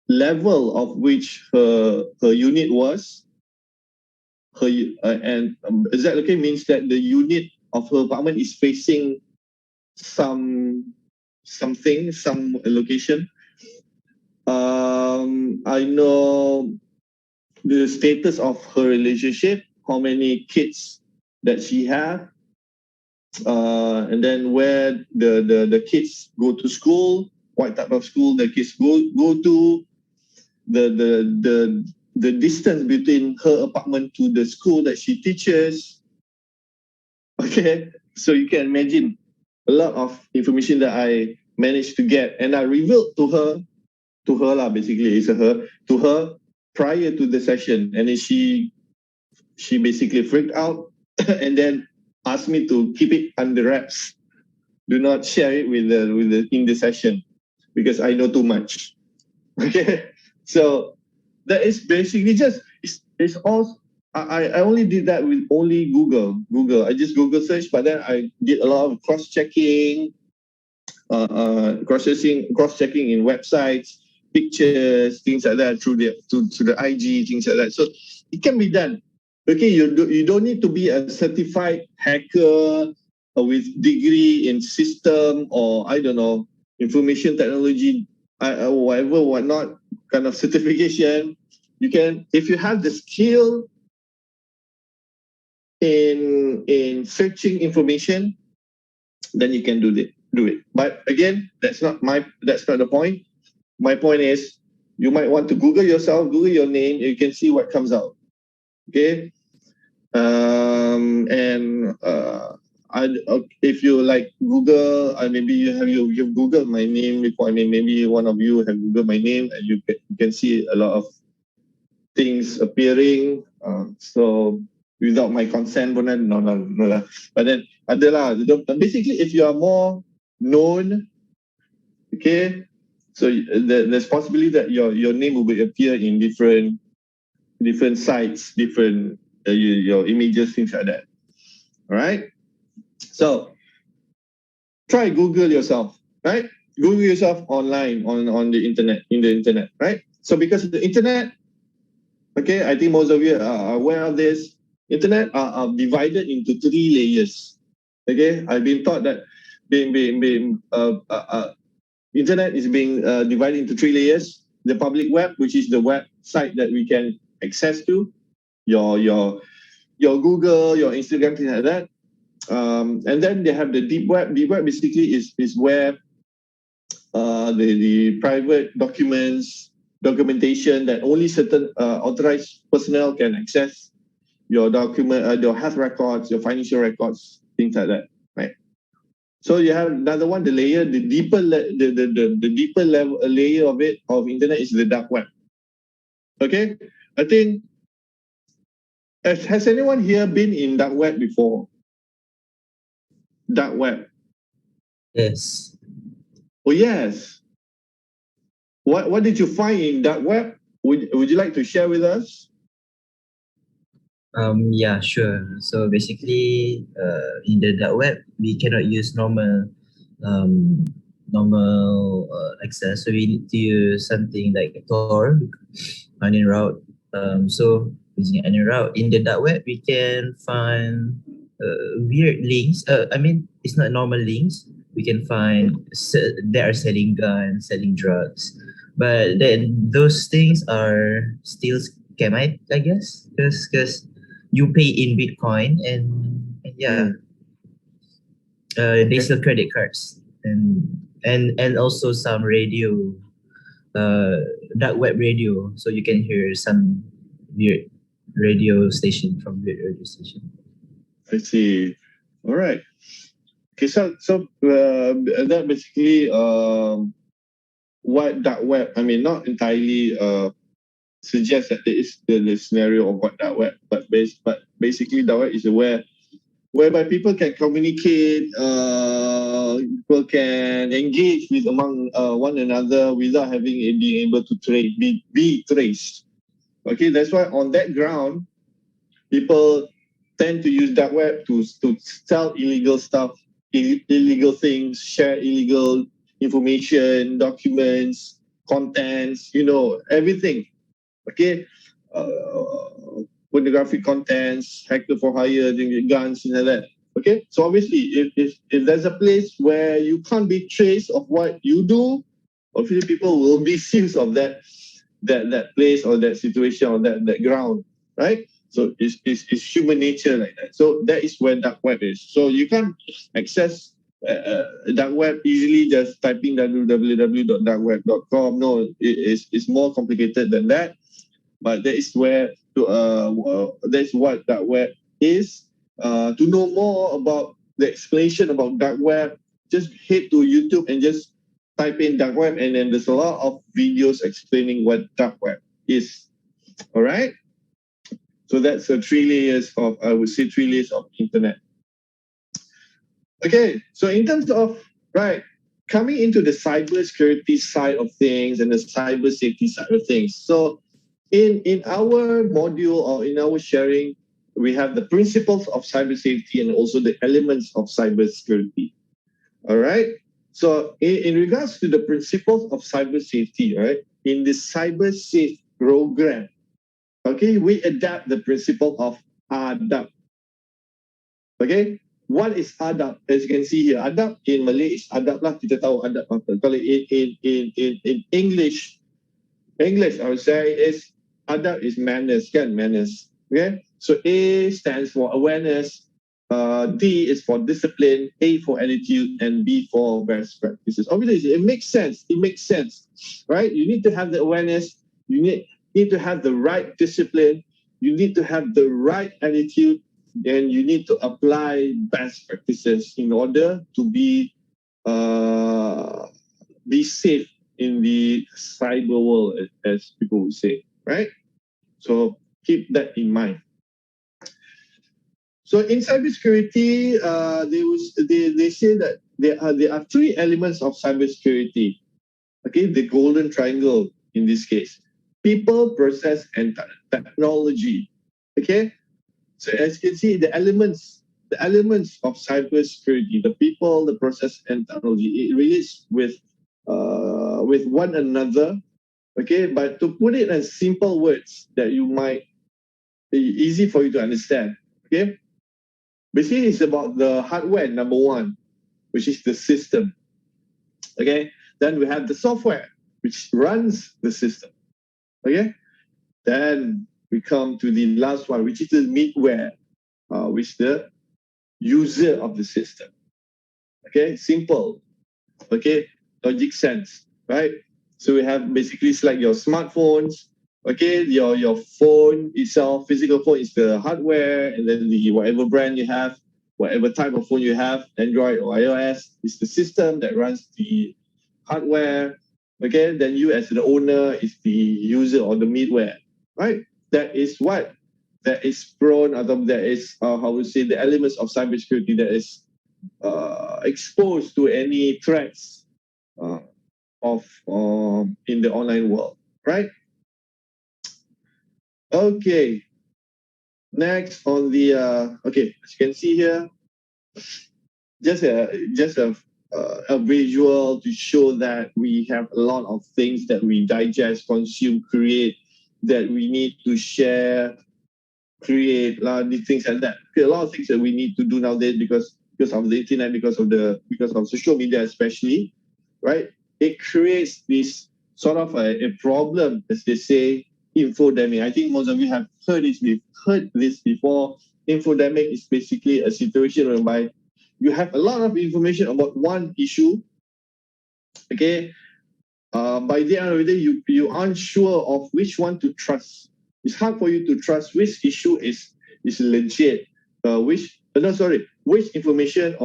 level of which her unit was. Exact location means that the unit of her apartment is facing some location. I know the status of her relationship, how many kids that she has, and then where the kids go to school, what type of school the kids go to, the distance between her apartment to the school that she teaches. Okay, so you can imagine a lot of information that I managed to get, and I revealed to her prior to the session, and then she basically freaked out and then asked me to keep it under wraps. Do not share it with the in the session, because I know too much. Okay, so that is basically just it's all. I only did that with only Google. I just Google search, but then I did a lot of cross-checking in websites, pictures, things like that through the IG, things like that. So it can be done. Okay, you don't need to be a certified hacker with degree in system or I don't know, information technology, whatnot kind of certification. You can, if you have the skill in searching information, then you can do it. But again, that's not the point. My point is, you might want to Google yourself, Google your name, you can see what comes out. Okay, if you like Google, maybe you've Googled my name before. I mean, maybe one of you have Googled my name, and you can see a lot of things appearing. So without my consent, no. But then adalah. Basically, if you are more known, okay, so there's possibility that your name will appear in different sites, different your images, things like that. All right. So try Google yourself, right? Google yourself online on the internet, right? So because the internet, okay, I think most of you are aware of this. Internet are divided into 3 layers. Okay, I've been taught that internet is being divided into 3 layers. The public web, which is the website that we can access to, your Google, your Instagram, things like that. And then they have the deep web. Deep web basically is where the private documentation that only certain authorized personnel can access. Your document, your health records, your financial records, things like that, right? So you have another one, the deeper level layer of internet is the dark web. Okay, I think has anyone here been in dark web before? Dark web. Yes. Oh yes. What did you find in dark web? Would you like to share with us? Yeah, sure. So basically, in the dark web, we cannot use normal access. So we need to use something like Tor, onion route. So using onion route in the dark web, we can find weird links. I mean, it's not normal links. We can find they are selling guns, selling drugs, but then those things are still scam, I guess, because you pay in Bitcoin and yeah, they sell credit cards and also some radio, dark web radio, so you can hear some weird radio station from weird radio station. I see. All right. Okay, so that basically what dark web. I mean, not entirely suggests that there is the scenario of what dark web, but basically dark web is whereby people can communicate, people can engage with among one another without being able to be traced. Okay, that's why on that ground, people tend to use dark web to sell illegal stuff, illegal things, share illegal information, documents, contents, everything. Okay, pornographic contents, hacker for hire, guns, and all that. Okay, so obviously, if there's a place where you can't be traced of what you do, obviously people will be scenes of that place or that situation or that ground, right? So it's human nature like that. So that is where dark web is. So you can't access dark web easily just typing www.darkweb.com. No, it's more complicated than that. But that is where that's what dark web is. To know more about the explanation about dark web, just head to YouTube and just type in dark web, and then there's a lot of videos explaining what dark web is. All right. So that's 3 layers of, I would say, 3 layers of internet. Okay. So in terms of coming into the cybersecurity side of things and the cyber safety side of things. So in our module or in our sharing, we have the principles of cyber safety and also the elements of cybersecurity. All right. So in regards to the principles of cyber safety, right, in the cyber safe program, okay, we adapt the principle of adab. Okay, what is adab? As you can see here, adab in Malay is adab lah. Kita tahu adab apa. Kalau in English, I would say is adab is manners, kan? Manners. Okay, so A stands for awareness, D is for discipline, A for attitude, and B for best practices. Obviously, it makes sense. Right? You need to have the awareness. You need to have the right discipline. You need to have the right attitude, and you need to apply best practices in order to be safe in the cyber world, as people would say, right? So keep that in mind. So in cybersecurity, they say that there are 3 elements of cybersecurity. Okay, the golden triangle in this case: people, process, and technology. Okay, so as you can see, the elements of cybersecurity, the people, the process, and technology, it relates with one another. Okay, but to put it in simple words that you might be easy for you to understand. Okay, basically it's about the hardware, number 1. which is the system. Okay, then we have the software, which runs the system. Okay, then we come to the last one, which is the middleware, which is the user of the system. Okay, simple. Okay, logic sense, right? So we have basically it's like your smartphones. Okay, your phone itself, physical phone is the hardware, and then the whatever brand you have, whatever type of phone you have, Android or iOS, is the system that runs the hardware. Okay, then you as the owner is the user or the middleware, right? That is what that is prone, or that is how we say the elements of cybersecurity that is exposed to any threats of in the online world, right? Okay. Next on the okay, as you can see here, just a visual to show that we have a lot of things that we digest, consume, create, that we need to share, create, these things like that. A lot of things that we need to do nowadays because of the internet, because of social media especially, right? It creates this sort of a problem, as they say, infodemic. I think most of you have heard this before. Infodemic is basically a situation whereby you have a lot of information about one issue. Okay, by the end of the day, you aren't sure of which one to trust. It's hard for you to trust which issue is legit, which information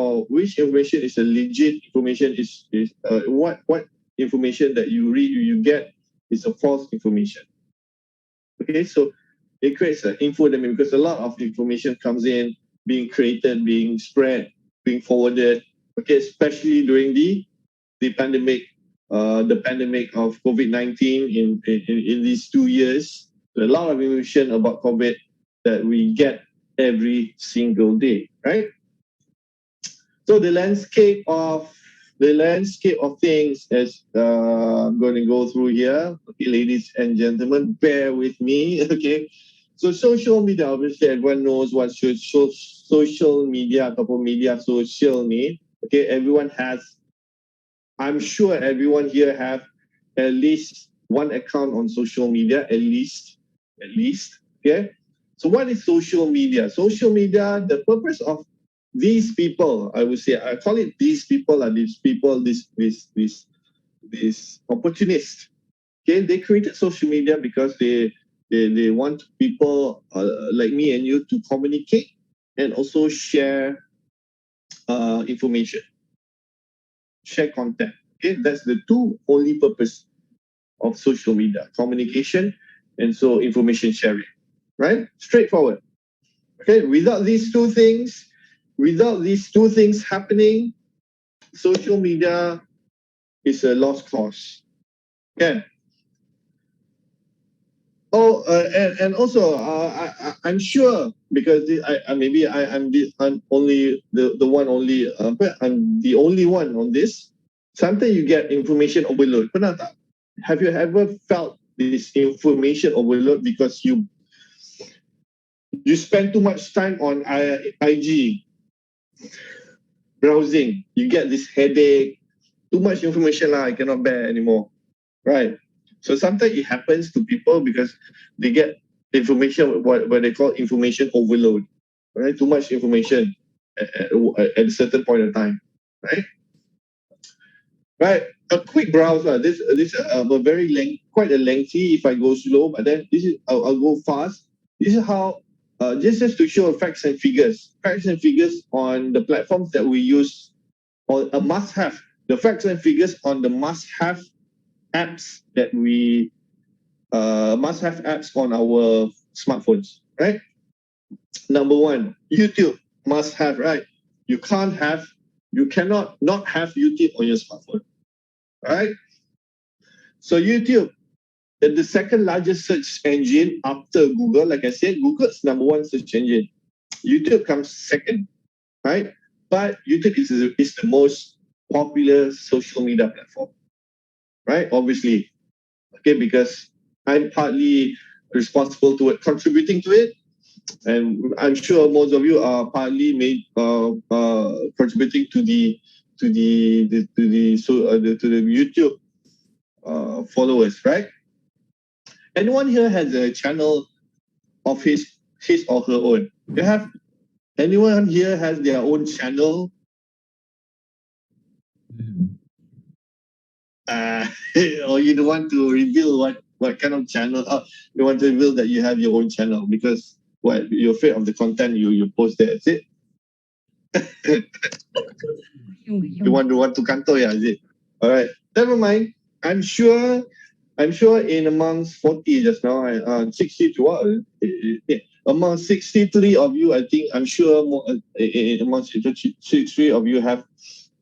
is a legit information, what information that you read you get is a false information. Okay, so it creates an infodemic because a lot of information comes in, being created, being spread, being forwarded. Okay, especially during the pandemic, of COVID-19 in these 2 years. A lot of information about COVID that we get every single day, right? So the landscape of things is I'm going to go through here. Okay, ladies and gentlemen, bear with me. Okay, so social media, obviously everyone knows what social media, social mean. Okay, I'm sure everyone here have at least one account on social media, at least. Okay, so what is social media? Social media, the purpose of these people, I would say, I call it these people, these opportunists. Okay, they created social media because they want people like me and you to communicate and also share information, share content. Okay, that's the two only purpose of social media: communication and so information sharing. Right? Straightforward. Okay, without these two things happening, social media is a lost cause. Okay. Oh, and also I'm sure because I'm only the one only I'm the only one on this. Sometimes you get information overload. Pernah tak? Have you ever felt this information overload because you spend too much time on IG browsing? You get this headache. Too much information I cannot bear anymore. Right. So sometimes it happens to people because they get information, what they call information overload. Right. Too much information at a certain point of time. Right. Right. A quick browse. This a quite a lengthy if I go slow, but then this is I'll go fast. This is how just to show facts and figures on the platforms that we use, or a must-have. The facts and figures on the must-have apps that we must-have apps on our smartphones. Right. Number one, YouTube must-have. Right. You cannot not have YouTube on your smartphone. Right. So YouTube, the second largest search engine after Google. Like I said, Google's number one search engine. YouTube comes second, right? But YouTube is the most popular social media platform, right? Obviously, okay, because I'm partly responsible to it, contributing to it, and I'm sure most of you are partly contributing to the YouTube followers, right? Anyone here has a channel of his or her own? Anyone here has their own channel? Or you don't want to reveal what kind of channel? You want to reveal that you have your own channel because what, you're afraid of the content you post there, is it? You want to kantor, yeah, is it? All right, never mind. I'm sure in amongst 40 just now, 62, among 63 of you, I'm sure amongst 63 of you have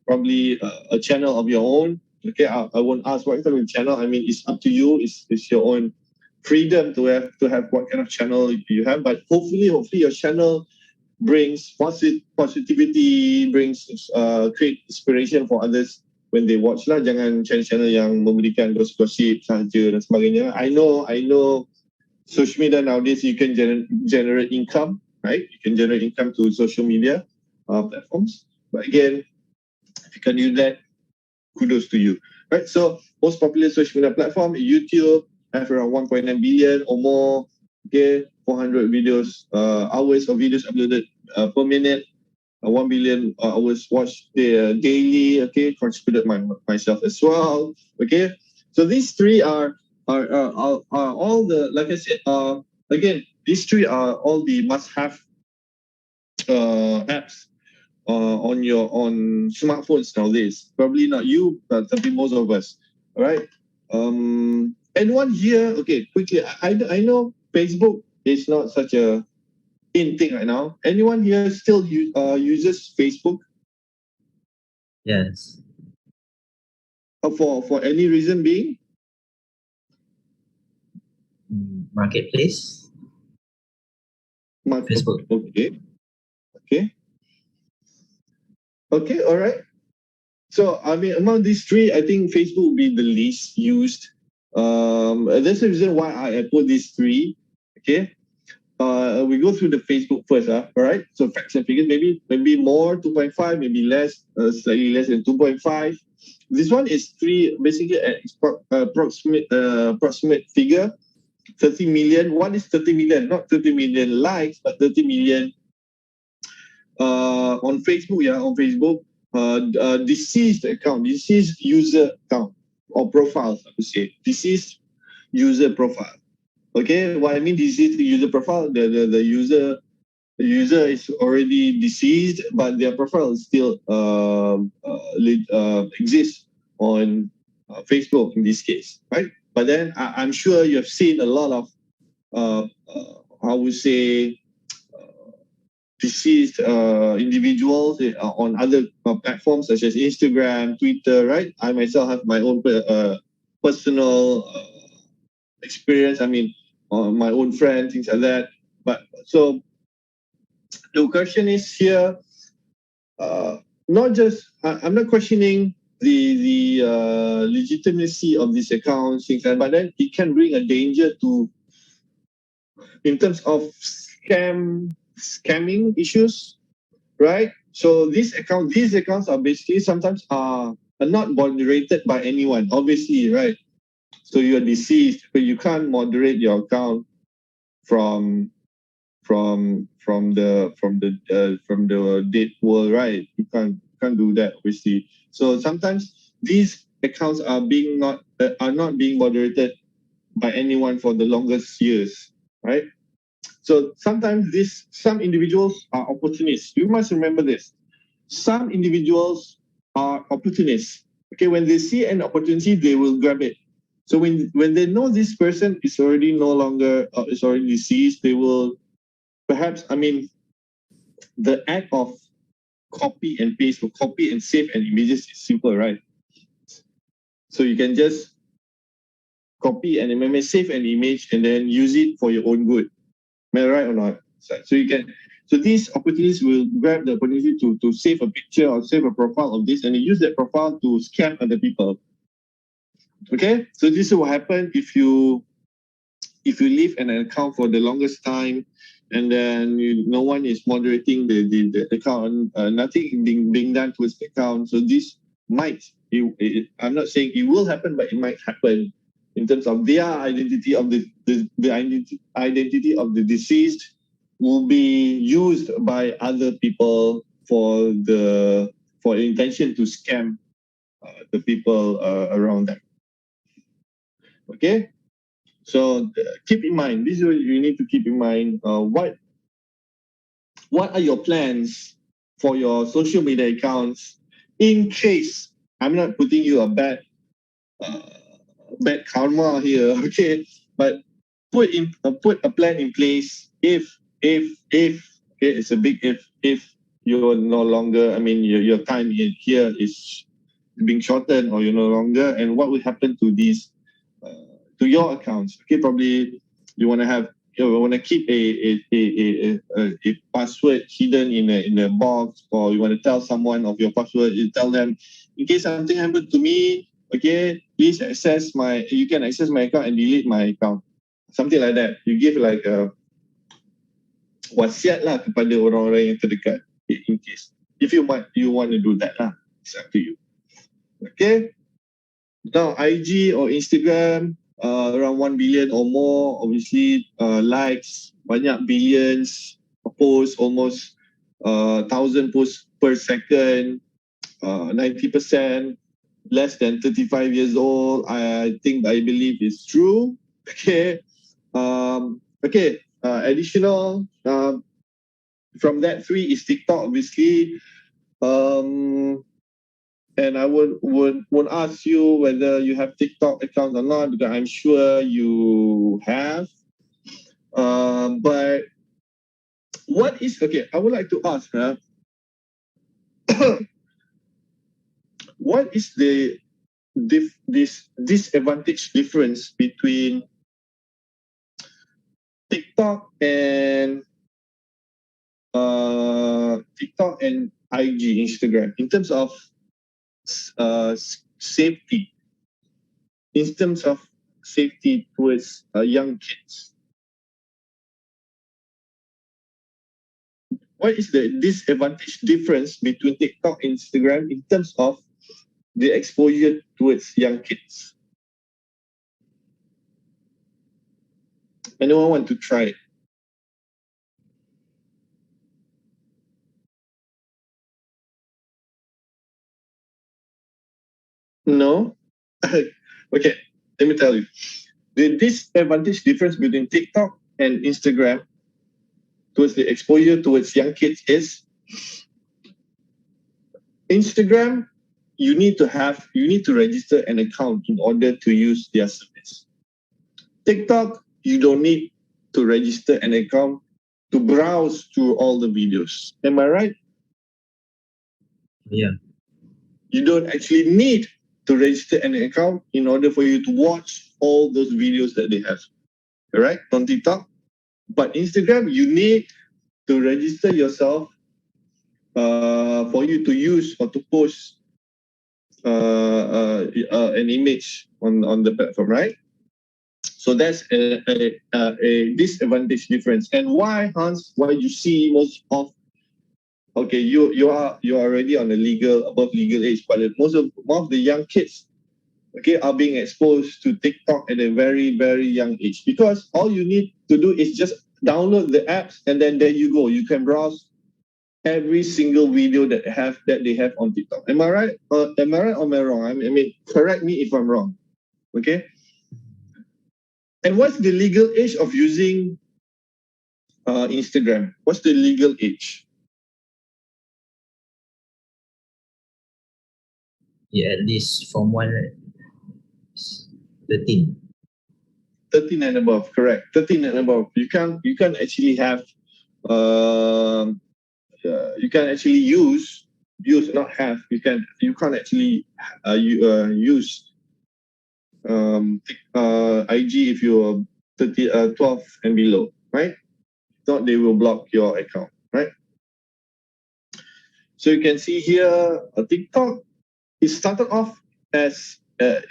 probably a channel of your own. Okay, I won't ask what kind of channel. I mean, it's up to you. It's your own freedom to have what kind of channel you have. But hopefully your channel brings positivity, brings create inspiration for others when they watch lah. Jangan channel-channel yang memberikan gosip-gosip sahaja dan sebagainya. I know social media nowadays you can generate income, right? You can generate income to social media platforms. But again, if you can do that, kudos to you, right? So most popular social media platform, YouTube, have around 1.9 billion or more. Okay, 400 hours of videos uploaded per minute. 1 billion hours watched daily. Okay, contributed myself as well. Okay, so these three are all the, like I said, again, these three are all the must-have apps on smartphones nowadays. Probably not you, but most of us. All right. Anyone here? Okay, quickly. I know Facebook is not such a in thing right now. Anyone here still uses Facebook? Yes. For any reason being? Marketplace. Facebook. Okay, all right. So, I mean, among these three, I think Facebook will be the least used. That's the reason why I put these three. Okay. We go through the Facebook first, all right? So facts and figures, maybe more, 2.5, maybe less, slightly less than 2.5. This one is basically an approximate figure, 30 million. What is 30 million? Not 30 million likes, but 30 million on Facebook, deceased user account or profiles, I would say. Deceased user profile. Okay, what I mean deceased user profile, the user is already deceased, but their profile still exists on Facebook in this case, right? But then I'm sure you have seen a lot of I would say deceased individuals on other platforms such as Instagram, Twitter, right? I myself have my own personal experience. I mean, my own friends, things like that. But so the question is here, not just I'm not questioning the legitimacy of these accounts, things like that, but then it can bring a danger to, in terms of scamming issues, right? So these accounts are basically sometimes are not moderated by anyone, obviously, right? So you are deceased, but you can't moderate your account from the dead world, right? You can't do that, obviously. So sometimes these accounts are not being moderated by anyone for the longest years, right? So sometimes some individuals are opportunists. You must remember this. Some individuals are opportunists. Okay, when they see an opportunity, they will grab it. So when they know this person is already no longer is already deceased, they will perhaps, I mean, the act of copy and paste or copy and save an images is simple, right? So you can just copy and save an image and then use it for your own good. Am I right or not? So these opportunities will grab the opportunity to save a picture or save a profile of this and use that profile to scam other people. Okay, so this is what happens if you leave an account for the longest time, and then no one is moderating the account, nothing being done towards the account. So this might, I'm not saying it will happen, but it might happen in terms of their identity of the identity of the deceased will be used by other people for intention to scam the people around them. Okay, so keep in mind, this is what you need to keep in mind. What are your plans for your social media accounts in case, I'm not putting you a bad karma here, okay, but put a plan in place if okay, it's a big if you're no longer, I mean your time in here is being shortened, or you're no longer, and what will happen to these to your accounts. Okay, probably you want to keep a password hidden in a box, or you want to tell someone of your password. You tell them, in case something happened to me, okay, please you can access my account and delete my account, something like that. You give like a wasiat lah kepada orang-orang yang terdekat, in case if you want to do that lah. It's up to you. Okay, now IG or Instagram, around 1 billion or more, obviously. Likes, banyak billions, posts, almost 1,000 posts per second, 90%, less than 35 years old. I believe it's true. Okay. Additional from that 3 is TikTok, obviously. And I would ask you whether you have TikTok account or not, because I'm sure you have. But what is, okay, I would like to ask, what is the this disadvantage difference between TikTok and IG, Instagram, in terms of safety, towards young kids? What is the disadvantage difference between TikTok and Instagram in terms of the exposure towards young kids? Anyone want to try it? No? Okay, let me tell you. The disadvantage difference between TikTok and Instagram towards the exposure towards young kids is Instagram, you need to register an account in order to use their service. TikTok, you don't need to register an account to browse through all the videos. Am I right? Yeah. You don't actually need to register an account in order for you to watch all those videos that they have. Alright, on TikTok. But Instagram, you need to register yourself for you to use or to post an image on the platform, right? So that's a disadvantage difference. And why, Hans? Why you see most of, okay, you are already on the above legal age, but most of the young kids, okay, are being exposed to TikTok at a very, very young age, because all you need to do is just download the apps, and then there you go. You can browse every single video that they have on TikTok. Am I right? Am I right or am I wrong? I mean, correct me if I'm wrong. Okay. And what's the legal age of using Instagram? What's the legal age? Yeah, at least from 13. 13 and above, correct. 13 and above. You can actually have you can actually use not have. You can't actually use IG if you're 12 and below, right? If not, they will block your account, right? So you can see here, TikTok. It started off as TikTok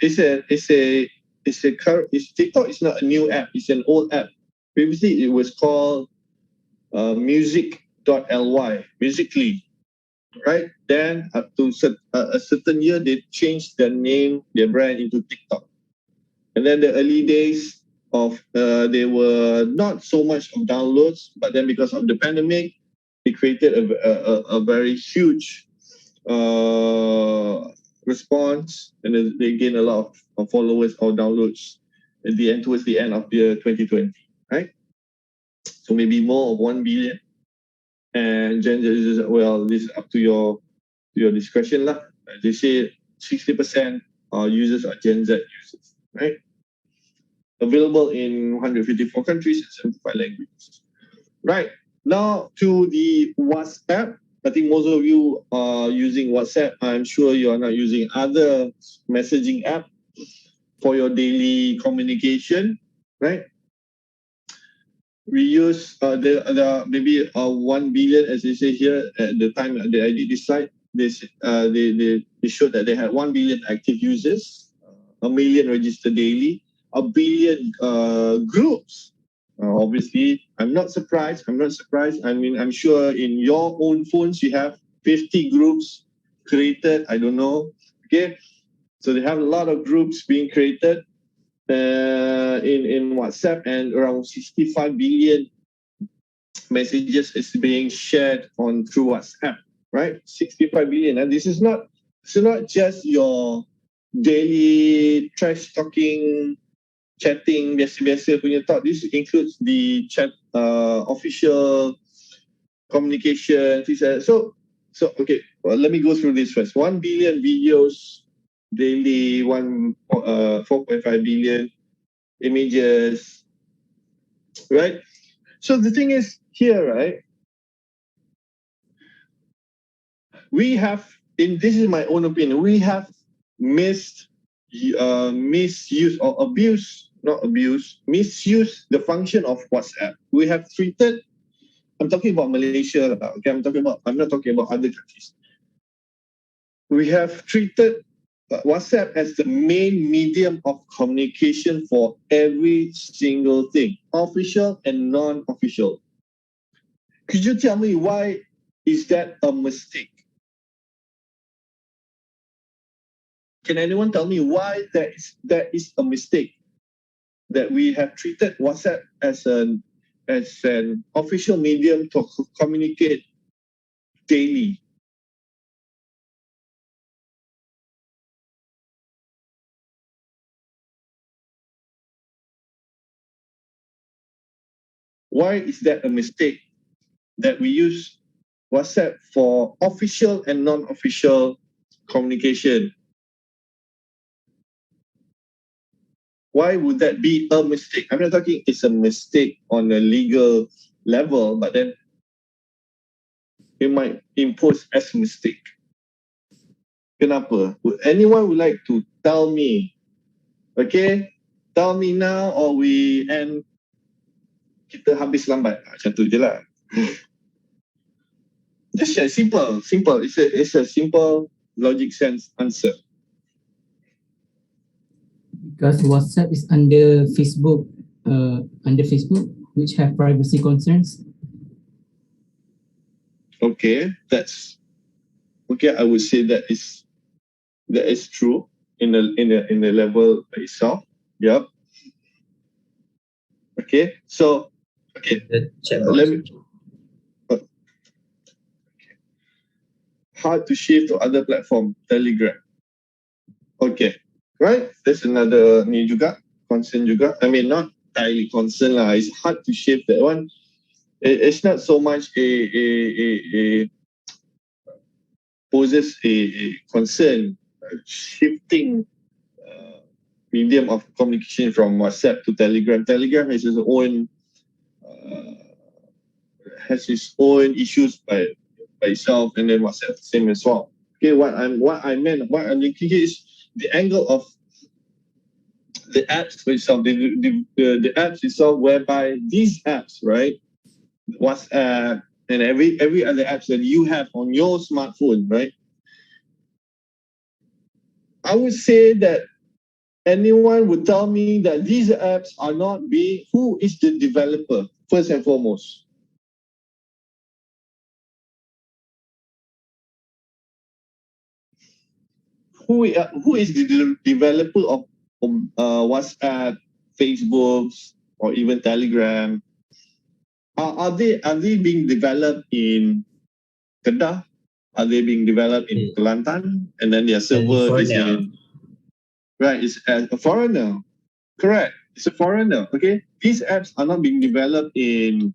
is not a new app. It's an old app. Previously, it was called music.ly, Musically, right? Then up to a certain year, they changed their name, their brand into TikTok. And then the early days of, they were not so much of downloads, but then because of the pandemic, they created a very huge response, and then they gained a lot of followers or downloads at the end, towards the end of the year 2020, right? So maybe more of 1 billion. And Gen Z, well, this is up to your discretion lah. They say 60% users are Gen Z users, right? Available in 154 countries and 75 languages. Right, now to the WhatsApp. I think most of you are using WhatsApp. I'm sure you are not using other messaging app for your daily communication, right? We use there are maybe 1 billion, as they say here at the time that I did this slide. They showed that they had 1 billion active users, 1 million registered daily, 1 billion groups. Obviously, I'm not surprised. I mean, I'm sure in your own phones you have 50 groups created. I don't know. Okay, so they have a lot of groups being created in WhatsApp, and around 65 billion messages is being shared through WhatsApp. Right, 65 billion, and this is not just your daily trash talking, chatting biasa-biasa punya talk. This includes the chat, official communication. So okay, well, let me go through this first. 1 billion videos daily, 4.5 billion images, right? So the thing is here, right? We have, this is my own opinion, we have misused or misused the function of WhatsApp. We have treated, I'm talking about Malaysia, okay, I'm not talking about other countries. We have treated WhatsApp as the main medium of communication for every single thing, official and non-official. Could you tell me why is that a mistake? Can anyone tell me why that is a mistake? That we have treated WhatsApp as an official medium to communicate daily. Why is that a mistake that we use WhatsApp for official and non-official communication? Why would that be a mistake? I'm not talking it's a mistake on a legal level, but then it might impose as a mistake. Kenapa? Anyone would like to tell me? Okay, tell me now or we end. Kita habis lambat. Macam tu je lah. Just simple. It's a simple logic sense answer. Because WhatsApp is under Facebook, which have privacy concerns. Okay, that's okay. I would say that is true in the level itself. Yep. Okay, so okay. Let me. Hard to shift to other platform, Telegram. Okay, right? That's another concern juga. I mean, not entirely concern lah. It's hard to shift that one. It's not so much poses a concern shifting medium of communication from WhatsApp to Telegram. Telegram has its own issues by itself, and then WhatsApp same as well. Okay, what I'm linking here is the angle of the apps itself, the apps itself, whereby these apps, right, WhatsApp and every other apps that you have on your smartphone, right? I would say that anyone would tell me that these apps are not who is the developer, first and foremost. who is the developer of WhatsApp, Facebook, or even Telegram? Are they being developed in Kedah? Are they being developed in Kelantan? And then their server is in, right, it's a foreigner. Correct. It's a foreigner. Okay. These apps are not being developed in,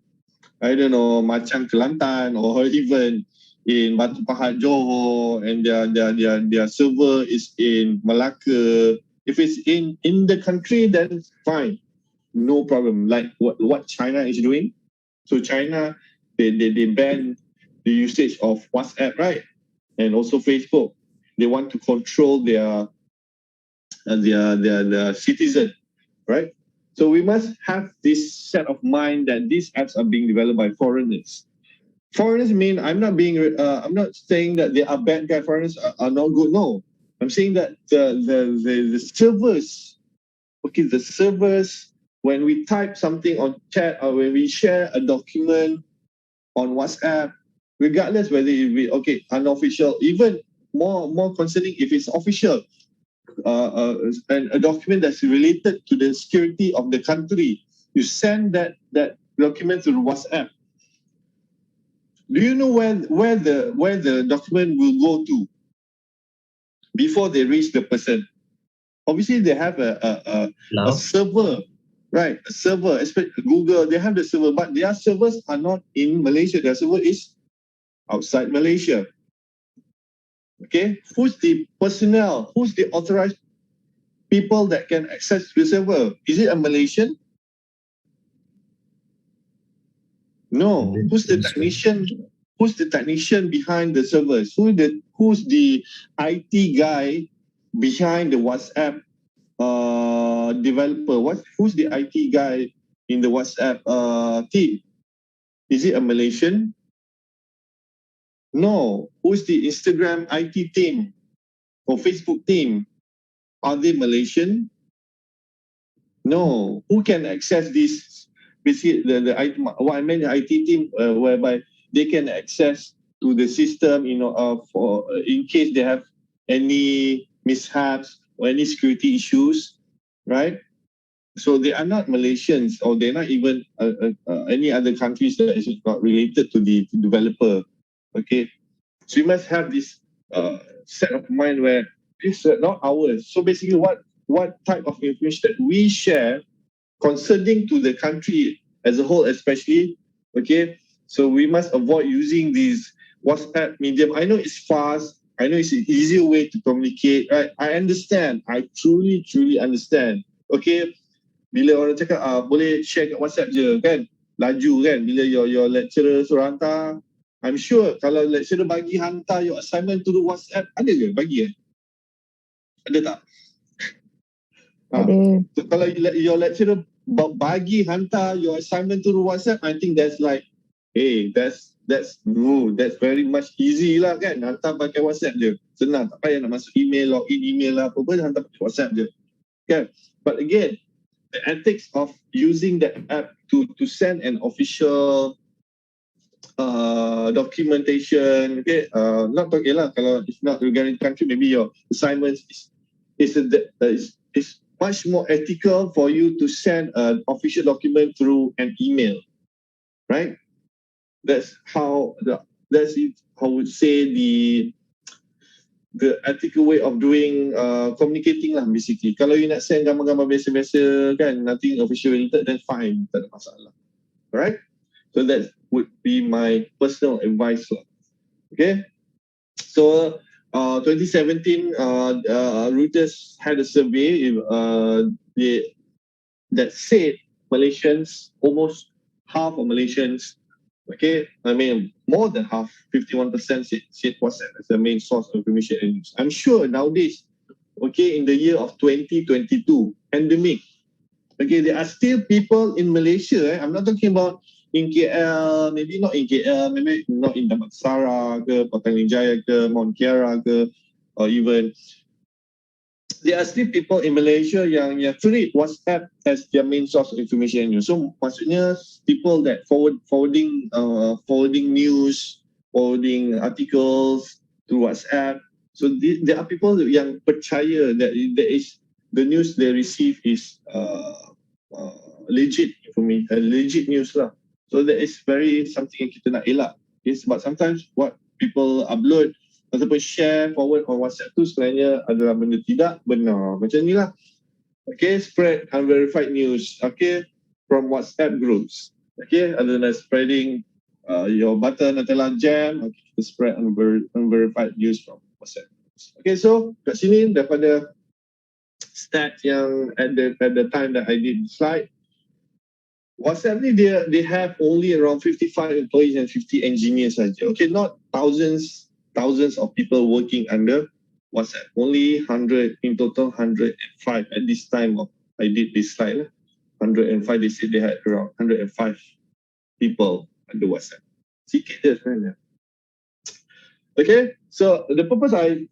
I don't know, Machang Kelantan or even in Batu Pahat Johor, and their server is in Malacca. If it's in the country, then fine. No problem. Like what China is doing. So China, they ban the usage of WhatsApp, right? And also Facebook. They want to control their citizen, right? So we must have this set of mind that these apps are being developed by foreigners. Foreigners mean I'm not saying that they are bad guy. Foreigners are not good. No, I'm saying that the servers, okay, the servers, when we type something on chat or when we share a document on WhatsApp, regardless whether it be unofficial, even more concerning if it's official, and a document that's related to the security of the country, you send that document through WhatsApp. Do you know where the document will go to before they reach the person? Obviously, they have a server, right? A server, especially Google, they have the server, but their servers are not in Malaysia. Their server is outside Malaysia. Okay, who's the personnel? Who's the authorized people that can access the server? Is it a Malaysian? No. Who's the technician? Who's the technician behind the servers? Who's the IT guy behind the WhatsApp developer? Who's the IT guy in the WhatsApp team? Is it a Malaysian? No. Who's the Instagram IT team or Facebook team? Are they Malaysian? No. Who can access this? Basically, what I meant, the IT team, whereby they can access to the system, for in case they have any mishaps or any security issues, right? So they are not Malaysians, or they're not even any other countries that is not related to the developer. Okay, so you must have this set of mind where this is not ours. So basically, what type of information that we share concerning to the country as a whole, especially, okay? So we must avoid using these WhatsApp medium. I know it's fast. I know it's an easier way to communicate. Right? I understand. I truly understand. Okay, bila orang cakap boleh share kat WhatsApp je kan, laju kan, bila your lecturer suruh hantar. I'm sure kalau lecturer bagi hantar your assignment to the WhatsApp, ada ke bagi Ada tak? Ada. So kalau your lecturer bagi hantar your assignment to the WhatsApp, I think that's like, hey, that's very much easy lah kan, hantar pakai WhatsApp je, senang, tak payah nak masuk email, login email lah, apa pun hantar pakai WhatsApp je kan. But again, the ethics of using the app to send an official documentation, okay, not talking lah, kalau it's not regarding country, maybe your assignments is much more ethical for you to send an official document through an email, right? That's how I would say the ethical way of doing communicating lah, basically. Kalau you nak send gambar-gambar biasa-biasa kan, nothing official related, then fine, tak ada masalah. Alright? So that would be my personal advice lah. Okay? So 2017, Reuters had a survey that said Malaysians, almost half of Malaysians, okay, I mean more than half, 51% said WhatsApp as the main source of information and news. I'm sure nowadays, okay, in the year of 2022, pandemic, okay, there are still people in Malaysia, I'm not talking about in KL, maybe not in KL, maybe not in Damansara ke, Petaling Jaya ke, Mount Kiara ke, or even there are still people in Malaysia yang treat WhatsApp as their main source of information. So maksudnya people that forwarding news, forwarding articles through WhatsApp. So there are people yang percaya that there is the news they receive is legit information, legit news lah. So that is very something yang kita nak elak. Yes, but sometimes what people upload ataupun share forward on WhatsApp tu sebenarnya adalah benda tidak benar. Macam ni lah. Okay, spread unverified news. Okay, from WhatsApp groups. Okay, other than spreading your butter Nutella jam, okay, to spread unverified news from WhatsApp. Okay, so kat sini daripada stats yang at the time that I did the slide, WhatsApp ni they have only around 55 employees and 50 engineers saja. Okay, not thousands of people working under WhatsApp. Only 100 in total, 105 at this time of I did this slide. 105, they said they had around 105 people under WhatsApp. Sikit je sebenarnya. Okay, so the purpose I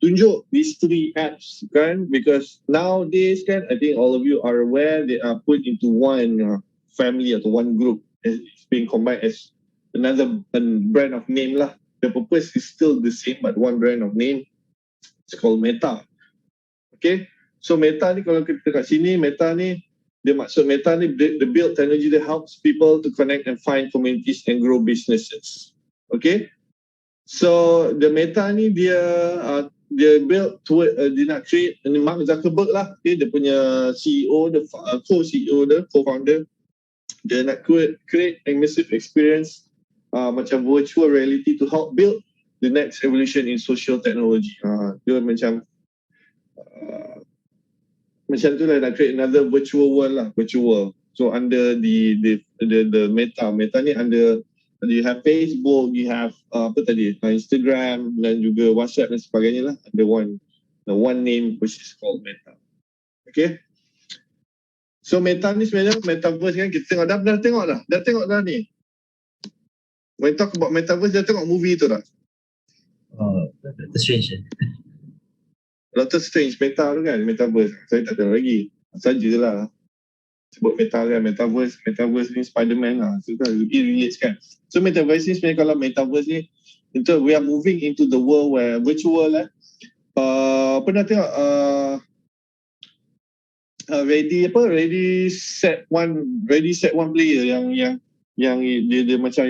tunjuk these three apps kan, because nowadays kan, I think all of you are aware they are put into one family atau one group. It's being combined as another brand of name lah. The purpose is still the same but one brand of name. It's called Meta. Okay, so Meta ni kalau kita kat sini, Meta ni dia maksud Meta ni the build technology that helps people to connect and find communities and grow businesses. Okay. So the Meta ni dia build dia nak create Mark Zuckerberg lah, okay, dia punya CEO, the co-CEO, the co-founder, dia nak create immersive experience macam virtual reality to help build the next evolution in social technology. Dia macam tu lah, nak create another virtual world lah, virtual. So under the Meta ni under, you have Facebook, you have Instagram dan juga WhatsApp dan sebagainya lah. The one name which is called Meta. Okay. So Meta ni sebenarnya metaverse kan, kita tengok dah tengok dah ni. When talk about metaverse, dah tengok movie tu dah. Oh, Doctor Strange. Doctor Strange, Meta tu kan, metaverse. Saya tak tahu lagi. Sajalah. Sebut Meta kan, metaverse ni Spider-Man lah. So it relates kan. So metaverse ni sebenarnya, kalau metaverse ni, we are moving into the world where virtual lah. Pernah tengok ready set one player yang dia macam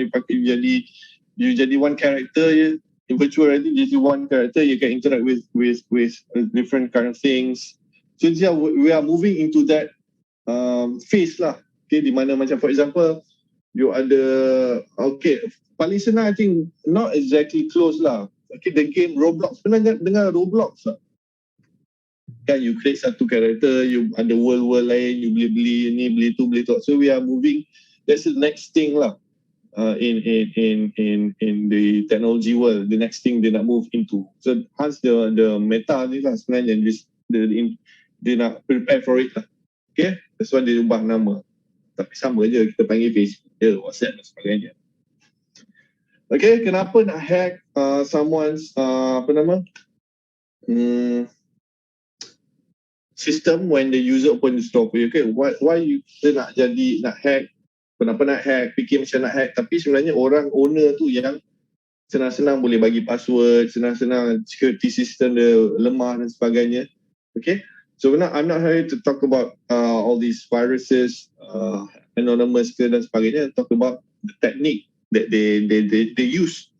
you jadi one character je. In virtual reality, jadi one character, you can interact with different kind of things. So we are moving into that phase lah. Okay, di mana macam for example, you ada, okay, paling senang I think not exactly close lah. Okay, the game Roblox, pernah dengar Roblox tak? Kan you create satu character, you ada world lain, you beli ni, beli tu. So we are moving, that's the next thing lah. In the technology world, the next thing they nak move into. So hence the Meta ni lah sebenarnya dia nak prepare for it lah. Okay, that's why dia ubah nama. Tapi sama je, kita panggil Facebook, WhatsApp dan sebagainya. Okay, kenapa nak hack someone's system when the user open the store for you? Okay, why you nak hack? Kenapa nak hack? Fikir macam nak hack, tapi sebenarnya orang owner tu yang senang-senang boleh bagi password, senang-senang security system dia lemah dan sebagainya. Okay, so I'm not here to talk about all these viruses, anonymous dan sebagainya. Talk about the technique that they use,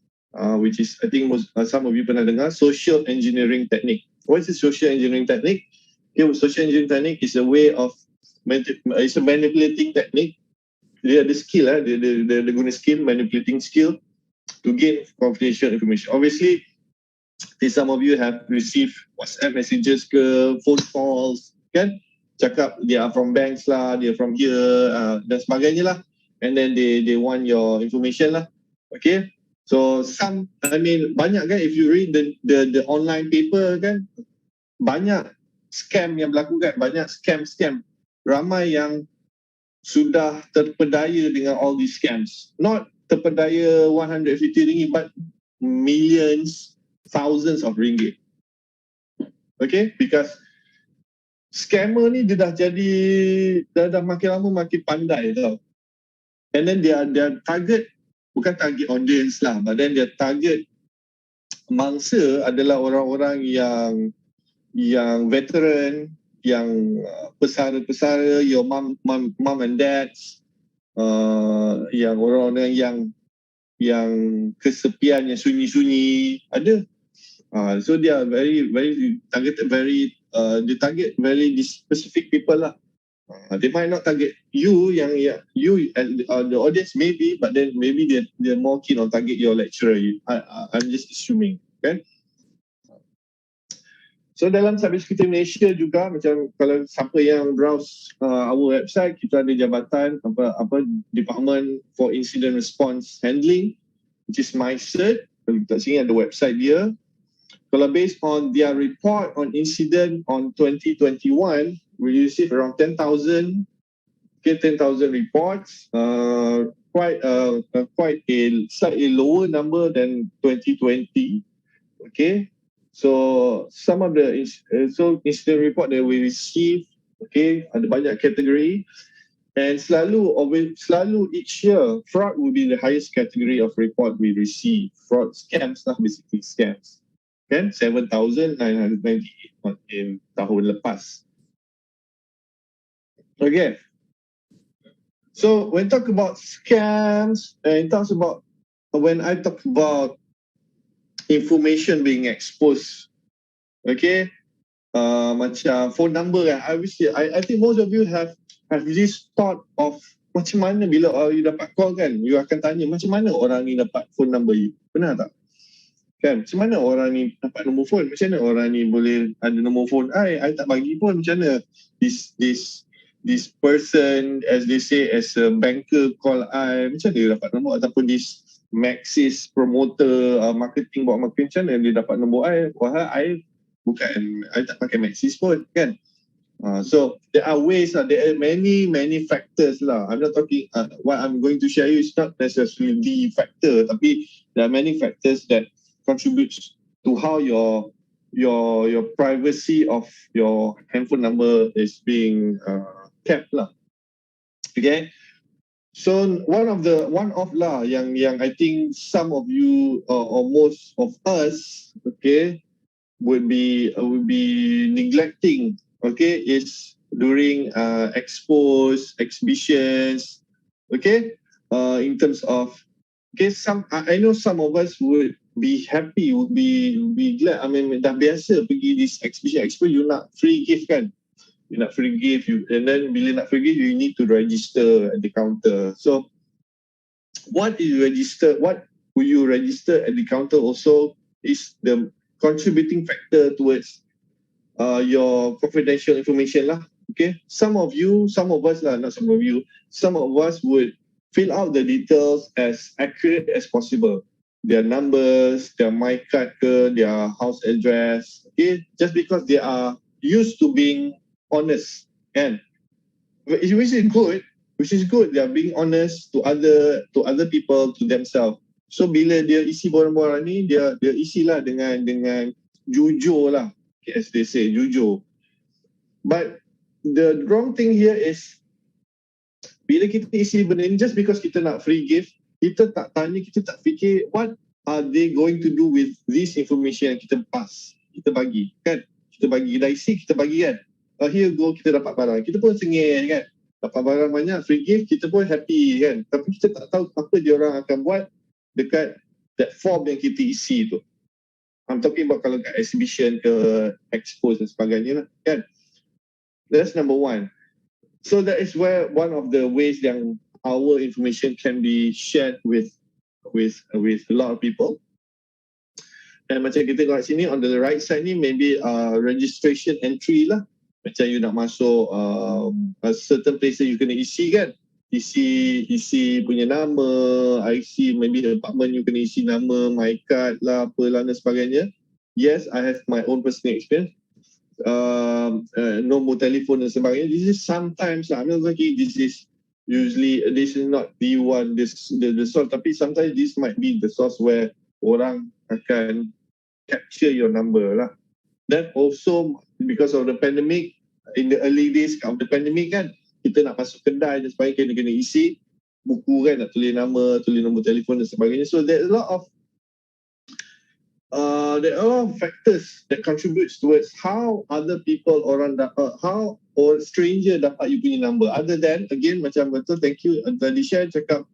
which is I think some of you pernah dengar, social engineering technique. What is the social engineering technique? Okay, social engineering technique is a way of it's a manipulating technique. Dia ada skill dia guna skill, manipulating skill to gain confidential information. Obviously, some of you have received WhatsApp messages ke, phone calls, kan? Cakap dia are from banks lah, dia from here dan sebagainya lah. And then they want your information lah. Okay? So banyak kan, if you read the online paper kan, banyak scam yang berlaku kan, banyak scam. Ramai yang sudah terpedaya dengan all these scams. Not terpedaya 150 ringgit, but millions, thousands of ringgit. Okay, because scammer ni dia dah makin lama makin pandai tau. And then dia target, bukan target audience lah, but then dia target mangsa adalah orang-orang yang veteran, yang pesara-pesara, your mom and dads, yang orang-orang yang kesepian, yang sunyi-sunyi ada. So they are very targeted, they target very specific people lah. They might not target you, you the audience maybe, but then maybe they're more keen on target your lecturer. I'm just assuming, kan? So dalam Cybersecurity Malaysia juga, macam kalau siapa yang browse our website, kita ada jabatan apa Department for Incident Response Handling, which is MyCert. Kalau kita sini ada website dia. Kalau based on their report on incident on 2021, we received around 10,000 reports, quite a slightly lower number than 2020. Okay, so some of the incident report that we receive, okay, ada banyak kategori, and selalu each year fraud will be the highest category of report we receive. Fraud, scams lah, basically scams. Kan 7,998 in tahun lepas. Okay. So when talk about scams, and talks about when I talk about information being exposed, okay, macam phone number kan, I think most of you have this thought of macam mana bila you dapat call kan, you akan tanya macam mana orang ni dapat phone number you, benar tak? Kan, macam mana orang ni dapat nombor phone, macam mana orang ni boleh ada nombor phone, I tak bagi pun, macam mana this person, as they say, as a banker call I, macam mana dia dapat nombor, ataupun this Maxis promoter, marketing, buat marketing, macam mana dia dapat nombor I, I tak pakai Maxis pun, kan. So there are ways, there are many factors lah. I'm not talking, what I'm going to share you is not necessarily the factor, tapi there are many factors that contributes to how your privacy of your handphone number is being kept lah. Okay, so one of lah yang I think some of you or most of us, okay, would be neglecting, okay, is during expos, exhibitions, okay, in terms of, okay, I know some of us would be happy, would be glad. I mean, dah biasa pergi this exhibition, expo, you nak free gift kan? You nak free gift, and then bila nak free gift, you need to register at the counter. So, what will you register at the counter also is the contributing factor towards your confidential information lah. Okay, some of us would fill out the details as accurate as possible. Their numbers, their my card, their house address, okay, just because they are used to being honest, and which is good. They are being honest to other people, to themselves. So bila dia isi borang-borang ni, dia isilah dengan jujur lah, okay, as they say, jujur. But the wrong thing here is bila kita isi benda ni, just because kita nak free gift, kita tak tanya, kita tak fikir what are they going to do with this information yang kita pass, kita bagi kan, kita bagi, dah isi, kita bagi kan, here go, kita dapat barang, kita pun sengih kan, dapat barang banyak, free gift, kita pun happy kan, tapi kita tak tahu apa dia orang akan buat dekat that form yang kita isi tu. I'm talking about kalau kat exhibition ke expose dan sebagainya lah kan. That's number one. So that is where one of the ways yang our information can be shared with a lot of people. Dan macam kita tengok sini on the right side ni, maybe registration entry lah. Macam you nak masuk a certain places, you kena isi kan, isi punya nama, IC, maybe apartment you kena isi nama, my card lah, apalah dan sebagainya. Yes, I have my own personal experience. Nombor telefon dan sebagainya. This is sometimes, I'm not saying this is usually, this is not the one, the source, tapi sometimes this might be the source where orang akan capture your number lah. Then also because of the pandemic, in the early days of the pandemic kan, kita nak masuk kedai dan sebagainya, kena isi buku kan, nak tulis nama, tulis nombor telefon dan sebagainya. So there's a lot of there are factors that contributes towards how other people how or stranger dapat you punya number. Other than, again, macam betul, thank you tadi share cakap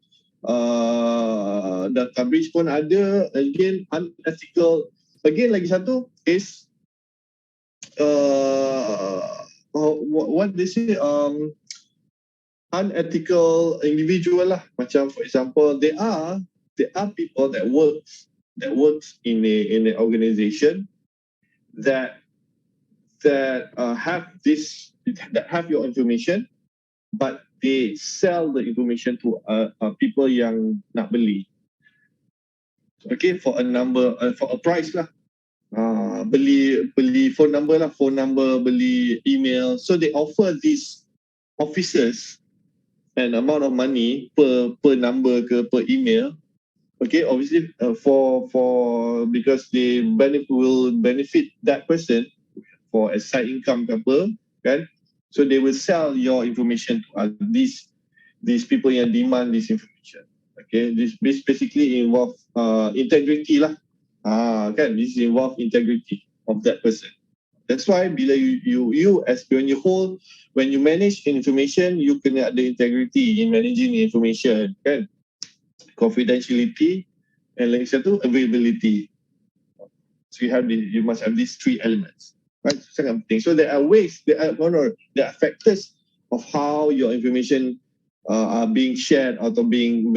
data breach pun ada, again unethical. Again, lagi satu is what they say, unethical individual lah. Macam for example, there are people that works in an organization that have your information, but they sell the information to people yang nak beli. Okay, for a price lah. Beli phone number, beli email. So they offer these officers an amount of money per number ke per email. Okay, obviously because they will benefit that person for a side income ke apa, kan? So they will sell your information to these people yang demand this information. Okay, this basically involve integrity lah. Kan, this involve integrity of that person. That's why bila when you manage information, you kena ada integrity in managing the information, kan? Confidentiality, and lagi satu availability. So you must have these three elements, right? Sangat penting. So there are factors of how your information are being shared atau being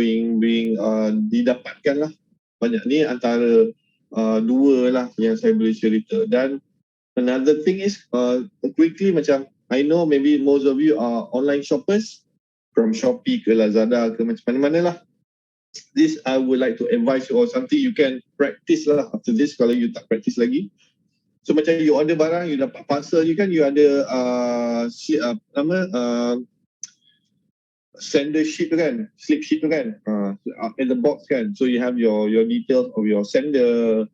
didapatkan lah. Banyak ni antara dua lah yang saya boleh cerita. Dan another thing is quickly, macam I know maybe most of you are online shoppers from Shopee ke Lazada ke macam mana-mana lah. This I would like to advise you, or something you can practice lah after this kalau you tak practice lagi. So macam you order barang, you dapat parcel, you ada sender sheet tu kan, slip sheet tu kan, in the box kan. So you have your details of your sender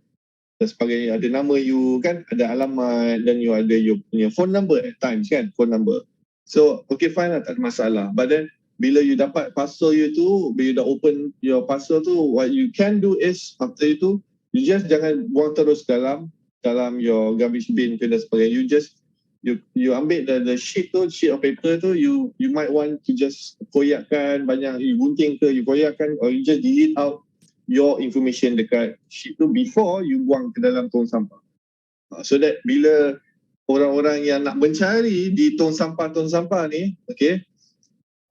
dan sebagainya, ada nama you kan, ada alamat, dan you ada your punya phone number at times kan, phone number. So okay, fine lah, tak ada masalah. But then bila you dapat parcel you tu, bila you dah open your parcel tu, what you can do is after itu, you just jangan buang terus dalam your garbage bin ke dan sebagainya. You ambil the sheet of paper tu, you might want to just koyakkan banyak, you gunting ke, you koyakkan, or you just delete out your information dekat sheet tu before you buang ke dalam tong sampah. So that bila orang-orang yang nak mencari di tong sampah ni, okay,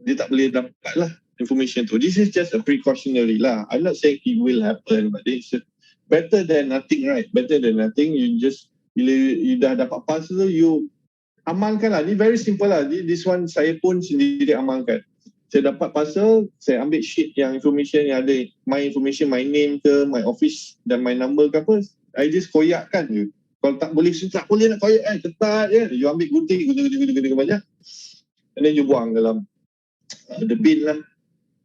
dia tak boleh dapat lah information tu. This is just a precautionary lah. I'm not saying it will happen, but it's better than nothing, right? Better than nothing. You just, bila you dah dapat parcel tu, you amalkan lah. Ni very simple lah. This one saya pun sendiri amalkan. Saya dapat parcel, saya ambil sheet yang information yang ada my information, my name ke, my office dan my number ke apa, I just koyakkan je. Kalau tak boleh nak koyak ketat je. You ambil gunting banyak, and then you buang dalam the bin lah.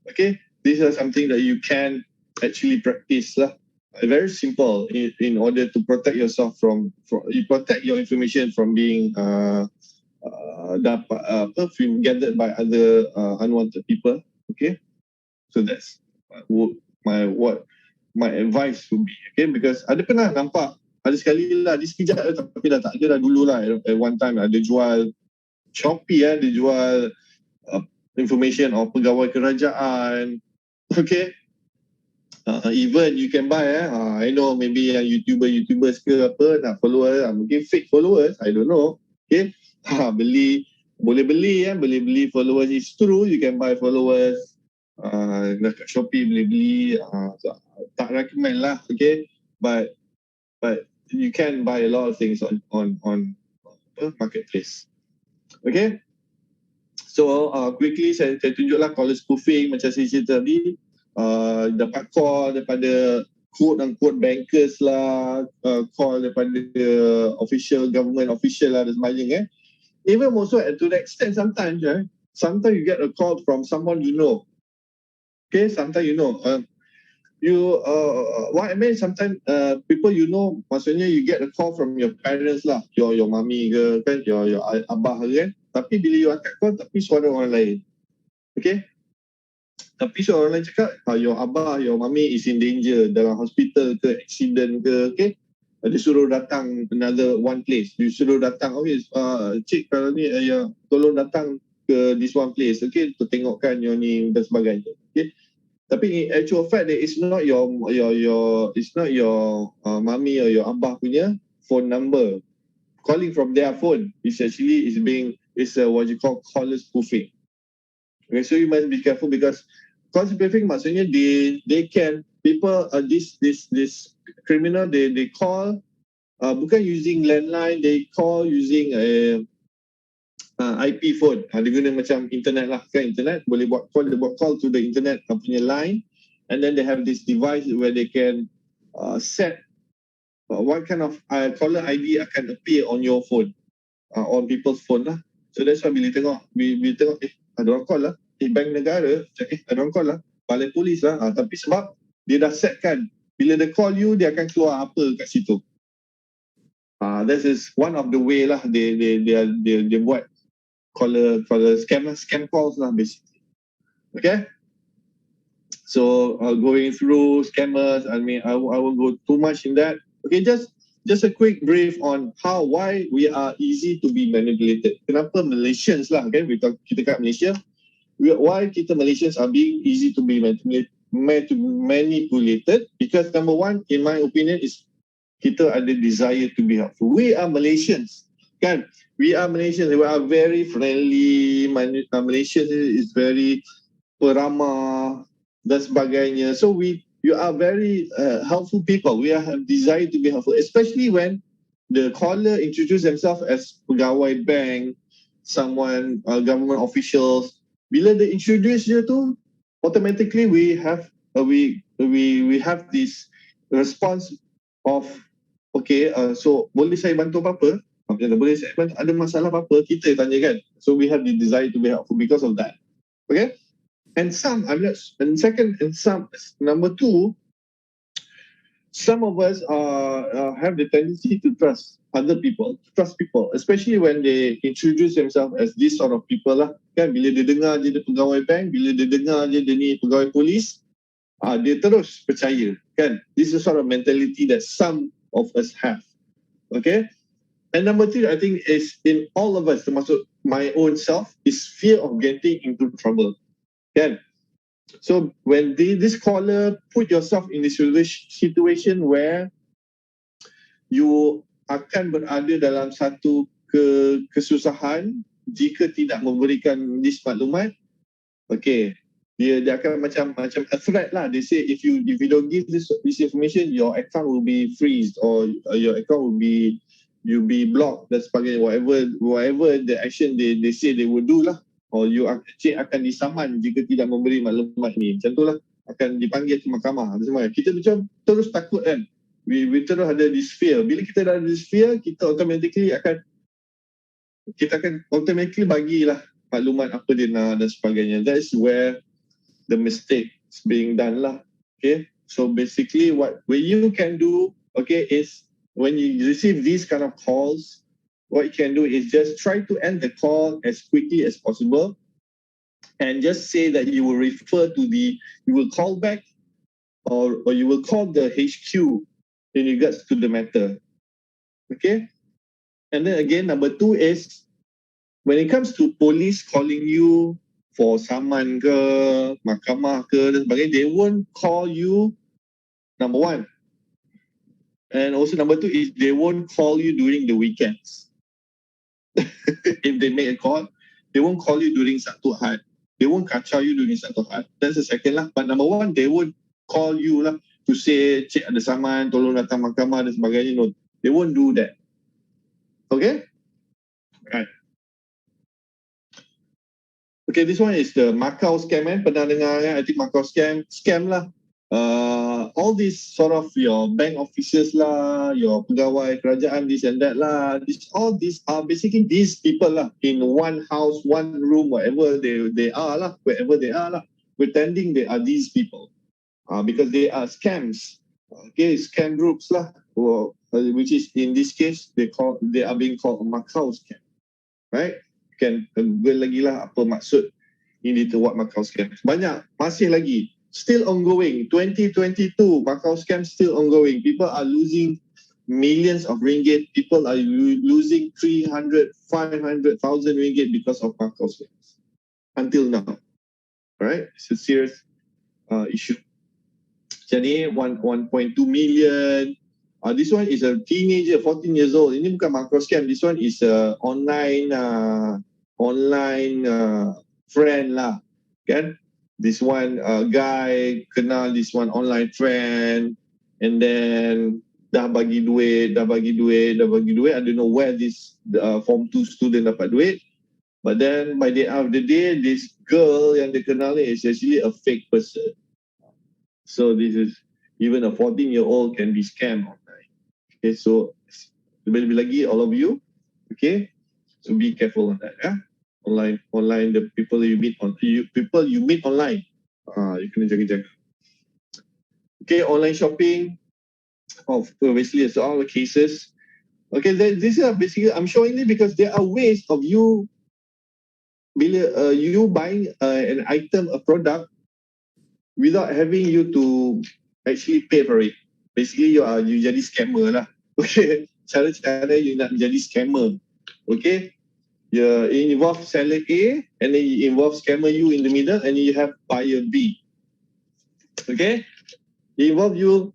Okay, these are something that you can actually practice lah. Very simple in order to protect yourself from you protect your information from being gathered by other unwanted people. Okay, so that's what my advice would be. Okay, because ada pernah nampak, ada sekali lah, di sekejap tapi dah tak ada dah dulu lah. At one time ada jual Shopee, dia jual information of pegawai kerajaan. Okay, even you can buy I know maybe yang YouTubers ke apa nak followers, mungkin fake followers, I don't know. Okay, boleh beli followers, is true, you can buy followers dekat Shopee, boleh beli, so, tak recommend lah. Okay, but you can buy a lot of things on marketplace. Okay, so quickly saya tunjuklah caller spoofing macam saya cerita tadi. Dapat call daripada quote-unquote bankers lah, call daripada government official lah dan sebagainya. Even also to the extent sometimes you get a call from someone you know. Okay, sometimes you know. What I mean, sometimes people you know, maksudnya you get a call from your parents lah, your mami ke kan, your abah kan. Tapi bila you angkat call, tapi suara orang lain. Okay, tapi suara orang lain cakap your abah, your mami is in danger, dalam hospital ke, accident ke, okay. dia suruh datang another one place. Dia suruh datang, okay, cik kalau ni tolong datang ke this one place, okay, to tengokkan your ni dan sebagainya. Okay. Tapi in actual fact, it's not your mummy or your abah punya phone number. Calling from their phone is actually what you call caller spoofing. Okay, so you must be careful because caller spoofing maksudnya they can people this criminal they call bukan using landline, they call using IP phone. Dia guna macam internet lah kan, internet boleh buat call to the internet punya line, and then they have this device where they can set what kind of caller ID akan appear on your phone, on people's phone lah. So that's why bila tengok ada orang call lah, bank negara, ada orang call lah, balai polis lah, tapi sebab dia dah setkan bila dia call you dia akan keluar apa kat situ. This is one of the way lah dia buat caller scam calls lah basically. Okay, so going through scammers, I mean I won't go too much in that. Okay, just a quick brief on why we are easy to be manipulated. Kenapa Malaysians lah, okay, kita kat Malaysia, why kita Malaysians are being easy to be manipulated? Because number one, in my opinion, is kita ada desire to be helpful. We are Malaysians, kan? We are Malaysians. We are very friendly. Malaysians is very peramah dan sebagainya. So you are very helpful people. We have desire to be helpful, especially when the caller introduce themselves as pegawai bank, someone government officials. Bila they introduce dia tu, automatically we have this response of okay, so boleh saya bantu apa-apa? Boleh saya bantu, ada masalah apa-apa? Kita tanya kan. So we have the desire to be helpful because of that. Okay? And number two, some of us have the tendency to trust people, especially when they introduce themselves as this sort of people lah. Kan, bila dia dengar je dia pegawai bank, bila dia dengar je dia ni pegawai polis, dia terus percaya. Kan, this is sort of mentality that some of us have. Okay, and number three, I think is in all of us, termasuk my own self, is fear of getting into trouble. Kan? So when this caller put yourself in this situation where you akan berada dalam satu kesusahan jika tidak memberikan this maklumat, okay, dia akan macam a threat lah. They say if you don't give this information, your account will be freezed or your account will be blocked dan sebagainya. Whatever the action they say they will do lah. Or you akan disaman jika tidak memberi maklumat ni. Macam tu lah. Akan dipanggil ke mahkamah. Kita macam terus takut kan. We terus ada this fear. Bila kita dah ada this fear, kita akan automatically bagilah maklumat apa dia nak dan sebagainya. That is where the mistake is being done lah. Okay. So basically what you can do, okay, is when you receive these kind of calls, what you can do is just try to end the call as quickly as possible and just say that you will you will call back or you will call the HQ in regards to the matter. Okay? And then again, number two is when it comes to police calling you for saman ke, mahkamah ke dan sebagainya, they won't call you, number one. And also number two is they won't call you during the weekends. If they make a call, they won't call you during Sabtu Ahad. They won't kacau you during Sabtu Ahad. That's the second lah. But number one, they won't call you lah to say, cik ada saman, tolong datang mahkamah dan sebagainya. No, they won't do that. Okay? Right. Okay, this one is the Macau scam. Pernah dengar kan? I think Macau scam lah. All these sort of your bank officers lah, your pegawai kerajaan, this and that lah. All these are basically these people lah in one house, one room, wherever they are lah, pretending they are these people, because they are scams. Okay, scam groups lah, which is in this case they are being called Macau scam, right? Can Google lagi lah apa maksud ini tu what Macau scam. Banyak, masih lagi. Still ongoing. 2022, Macau scam still ongoing. People are losing millions of ringgit. People are losing 300, 500,000 ringgit because of macro scams until now. Alright, it's a serious issue. Jadi 1.2 million. This one is a teenager, 14 years old. Ini bukan macro scam. This one is a online friend lah, kan? This one guy kenal this one online friend, and then dah bagi duit. I don't know where this form 2 student dapat duit. But then by the end of the day, this girl yang dia kenal ni is actually a fake person. So this is, even a 14-year-old can be scammed online. Okay, so lebih lagi all of you, okay, so be careful on that. Yeah, online, the people you meet online, you kena jaga-jaga. Okay, online shopping, obviously it's all the cases. Okay, this is basically, I'm showing it because there are ways of you, bila you buying an item, a product, without having you to actually pay for it. Basically, you jadi scammer lah. Okay, cara-cara you nak jadi scammer. Okay, you involve seller A, and then you involve scammer you in the middle, and you have buyer B. Okay, they involve you.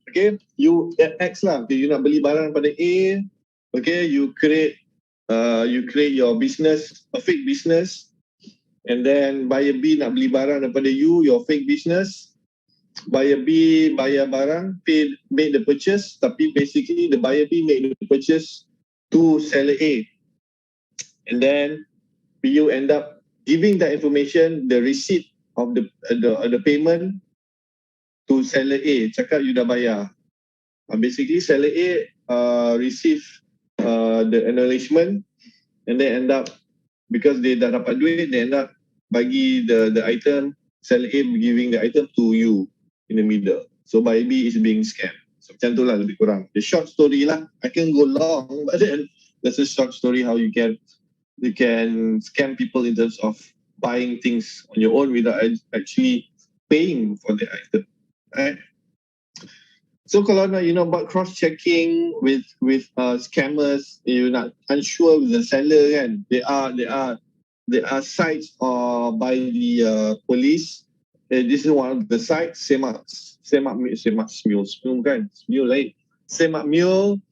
Okay, you X lah. Okay, you nak beli barang pada A. Okay, you create your business, a fake business. And then buyer B nak beli barang daripada you, your fake business. Buyer B bayar barang, made the purchase, tapi basically the buyer B made the purchase to seller A. And then you end up giving that information, the receipt of the payment to seller A. Cakap you dah bayar. Basically seller A receive the acknowledgement, and they end up, because they dah dapat duit, they end up bagi the item, seller A giving the item to you in the middle. So buyer B is being scammed. So macam tu lah lebih kurang. The short story lah. I can go long, but then that's a short story how you can scam people in terms of buying things on your own without actually paying for the item. Right? So kalau nak, about cross-checking with scammers, you're not unsure with the seller kan. There are sites by the police. This is one of the sites. Semak Mule kan. Mule lain. Semak Mule.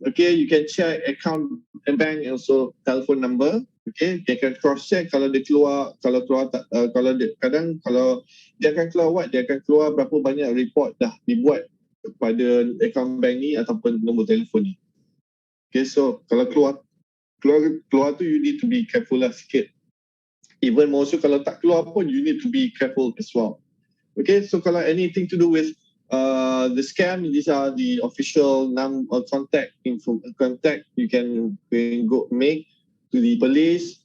Okay, you can check account and bank, and also telephone number. Okay, dia akan cross-check kalau dia keluar, kalau dia akan keluar dia akan keluar berapa banyak report dah dibuat pada account bank ni ataupun nombor telefon ni. Okay, so kalau keluar tu, you need to be careful lah sikit. Even more so kalau tak keluar pun, you need to be careful as well. Okay, so kalau anything to do with the scam, these are the official contact you can go make to the police.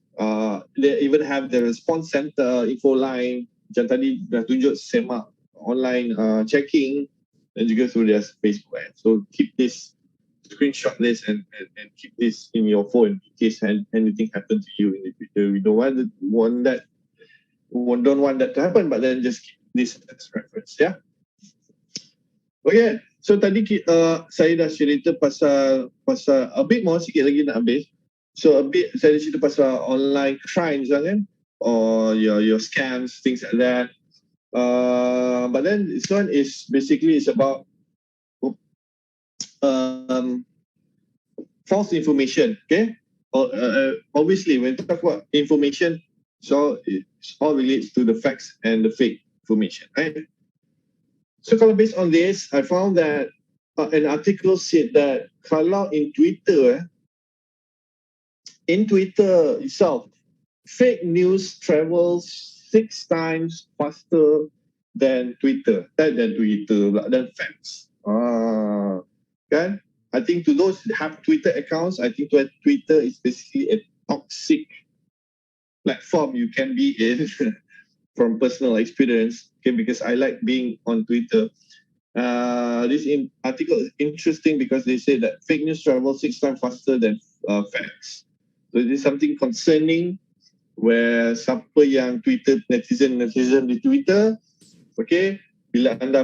They even have the response center info line. Macam tadi dah tunjuk semak online checking, dan juga through their Facebook ad. So keep this, screenshot this and keep this in your phone in case anything happens to you in the future. We don't want that to happen, but then just keep this as reference, yeah. Okay, so tadi saya dah cerita pasal a bit more sikit lagi nak habis. So saya dah cerita pasal online crimes kan, or your scams, things like that. But then this one is basically about false information. Okay, obviously when we talk about information, so it all relates to the facts and the fake information, right? So kalau based on this, I found that an article said that kalau in Twitter itself, fake news travels 6 times faster than facts. Kan? I think to those that have Twitter accounts, I think Twitter is basically a toxic platform you can be in from personal experience. Okay, because I like being on Twitter. This article is interesting because they say that fake news travels 6 times faster than facts. So this is something concerning, where siapa yang netizen di Twitter, okay, bila anda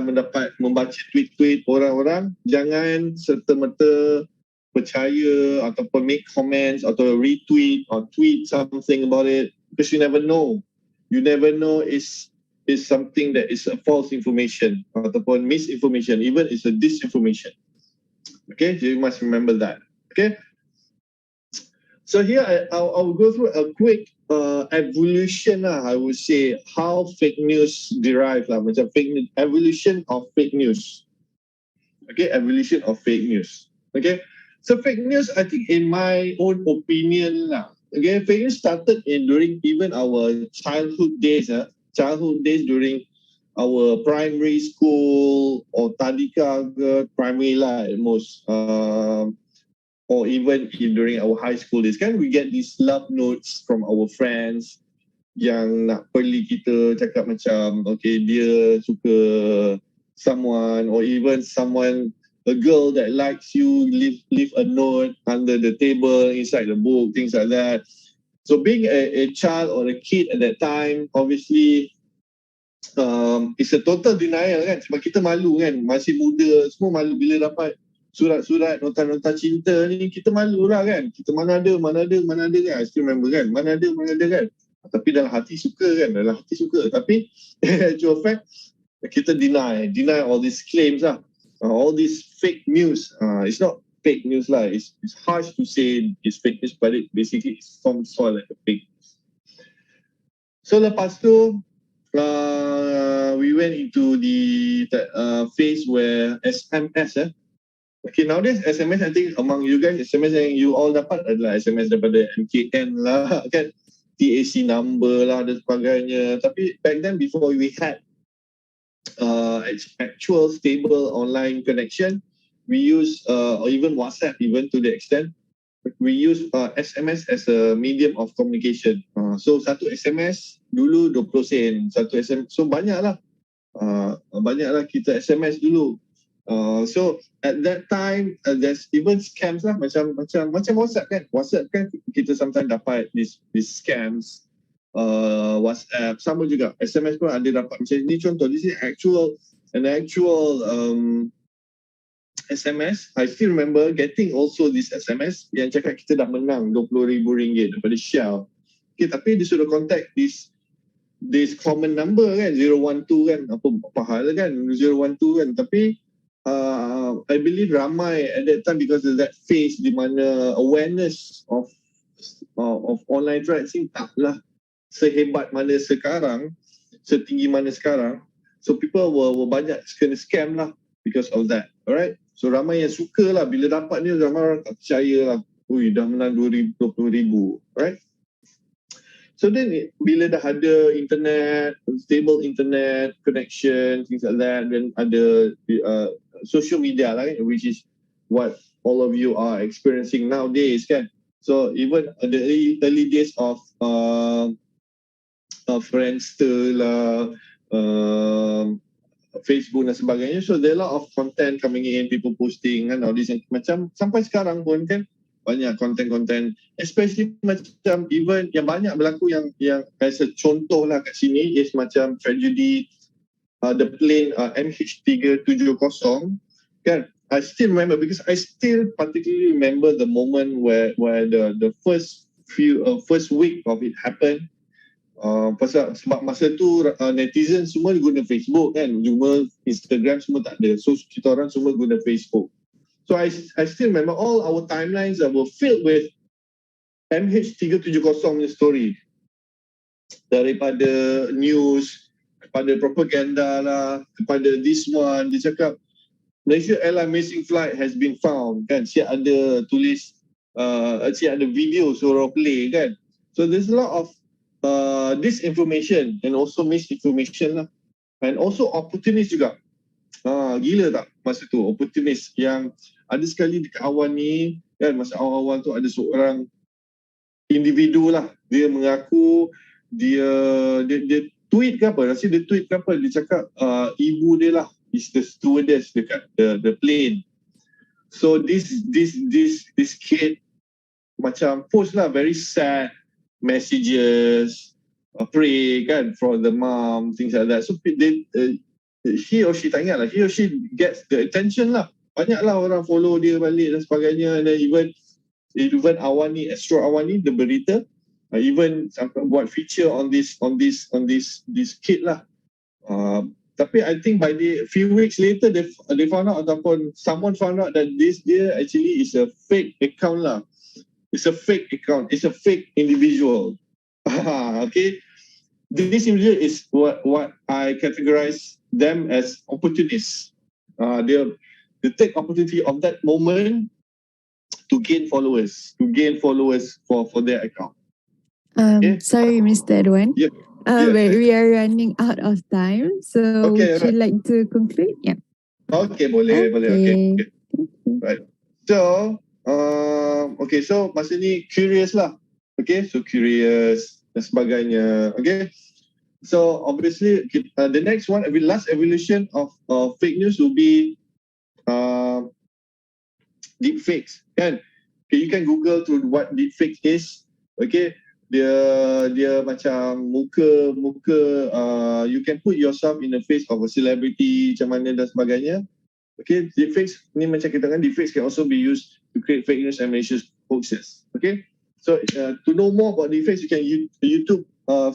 membaca tweet-tweet orang-orang, jangan serta-merta percaya ataupun make comments atau retweet or tweet something about it, because you never know. You never know is something that is a false information ataupun misinformation, even it's a disinformation. Okay, so you must remember that. Okay. So here I'll go through a quick evolution I would say, how fake news derive macam evolution of fake news. Okay, evolution of fake news. Okay, so fake news, I think in my own opinion okay, fake news started during even our childhood days during our primary school or tadika primary at most, or even during our high school days kan, we get these love notes from our friends yang nak peli kita cakap macam okay, dia suka someone, or even someone, a girl that likes you, leave a note under the table inside the book, things like that. So being a child or a kid at that time, obviously it's a total denial kan, sebab kita malu kan, masih muda, semua malu bila dapat surat-surat nota-nota cinta ni, kita malu lah kan, kita mana ada kan, I still remember kan, mana ada kan, tapi dalam hati suka kan, tapi actual fact kita deny all these claims all these fake news. It's not fake news lah, it's harsh to say it's fake news, but it basically it's some sort like a fake news. So lepas tu we went into the phase where SMS okay, nowadays SMS, I think among you guys, SMS yang you all dapat adalah SMS daripada MKN lah kan, TAC number lah dan sebagainya. Tapi back then, before we had actual stable online connection, we use or even WhatsApp, even to the extent we use SMS as a medium of communication. So satu SMS dulu 20 sen, satu SMS, so banyaklah kita SMS dulu. So at that time there's even scams lah, macam WhatsApp kan kita sometimes dapat these scams. WhatsApp sama juga, SMS pun ada dapat macam ni. Contoh, this is an actual SMS. I still remember getting also this SMS yang cakap kita dah menang RM20,000 daripada Shell. Okay, tapi dia sudah contact this common number kan, 012 kan, apa hal kan 012 kan. Tapi I believe ramai at that time, because of that phase di mana awareness of online threats ni taklah sehebat mana sekarang, setinggi mana sekarang. So people were banyak kena scam lah because of that. Alright, so ramai yang suka lah bila dapat ni, ramai orang tak percaya lah, ui dah menang RM20,000. Alright, so then bila dah ada internet, stable internet connection, things like that, then ada social media lah kan, which is what all of you are experiencing nowadays kan. So even the early days of Friendster lah, Facebook dan sebagainya, so there are a lot of content coming in, people posting kan, all this macam sampai sekarang pun kan banyak konten-konten, especially macam even yang banyak berlaku yang as a contoh lah kat sini is macam tragedy the plane MH370 kan. I still remember, because I still particularly remember the moment where the first week of it happened. Sebab masa tu netizen semua guna Facebook kan, cuma Instagram semua tak ada, so kita orang semua guna Facebook. So I still remember all our timelines that were filled with MH370 punya story, daripada news, kepada propaganda lah, kepada this one, dia cakap Malaysia Airline missing flight has been found kan, siap ada tulis, siap ada video suruh play kan. So there's a lot of disinformation and also misinformation lah, and also opportunist juga. Gila tak masa tu, opportunist yang ada sekali dekat awal ni kan, masa awal-awal tu ada seorang individu lah, dia mengaku dia tweet ke apa, rasa dia tweet ke apa, dia cakap ibu dia lah is the stewardess dekat the plane. So this kid macam post lah very sad messages, pray kan for the mom, things like that. So he or she tak ingat lah, he or she gets the attention lah. Banyaklah orang follow dia balik dan sebagainya. And then even Awani, Astro Awani, the berita, even buat feature on this kid lah. Tapi I think by the few weeks later, they found out, ataupun someone found out that this dia actually is a fake account lah. It's a fake account. It's a fake individual. Okay. This individual is what I categorize them as opportunists. They take opportunity of that moment to gain followers for their account. Okay. Sorry, Mr. Edwan. Yeah. But we are running out of time, so Okay, would you like to conclude? Yeah. Okay, boleh. Okay. Right. So, okay, so masa ni curious lah. Okay, so curious dan sebagainya. Okay. So obviously the next one, last evolution of fake news will be deep fakes. Kan? Okay, you can Google to what deep fake is. Okay, dia macam muka you can put yourself in the face of a celebrity macam mana dan sebagainya. Okay, deepfakes ni macam kita kan, deepfakes can also be used to create fake news and malicious hoaxes. Okay, so to know more about deepfakes, you can YouTube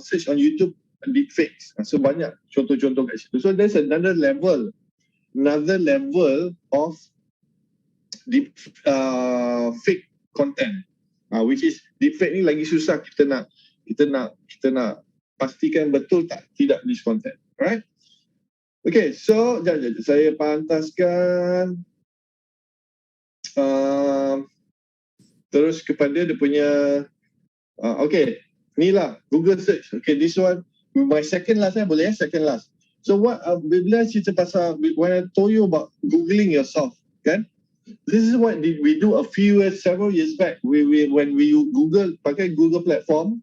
search on YouTube deepfakes. So banyak contoh-contoh kat situ. So there's another level of deep fake content, which is deepfake ni lagi susah kita nak pastikan betul tidak this content. Alright. Okay, so jap, saya pantaskan terus kepada dia punya okay, ni lah Google search. Okay, this one my second last boleh second last. So what bila cerita pasal when I told you about googling yourself, kan? This is what we do several years back. When we Google, pakai Google platform,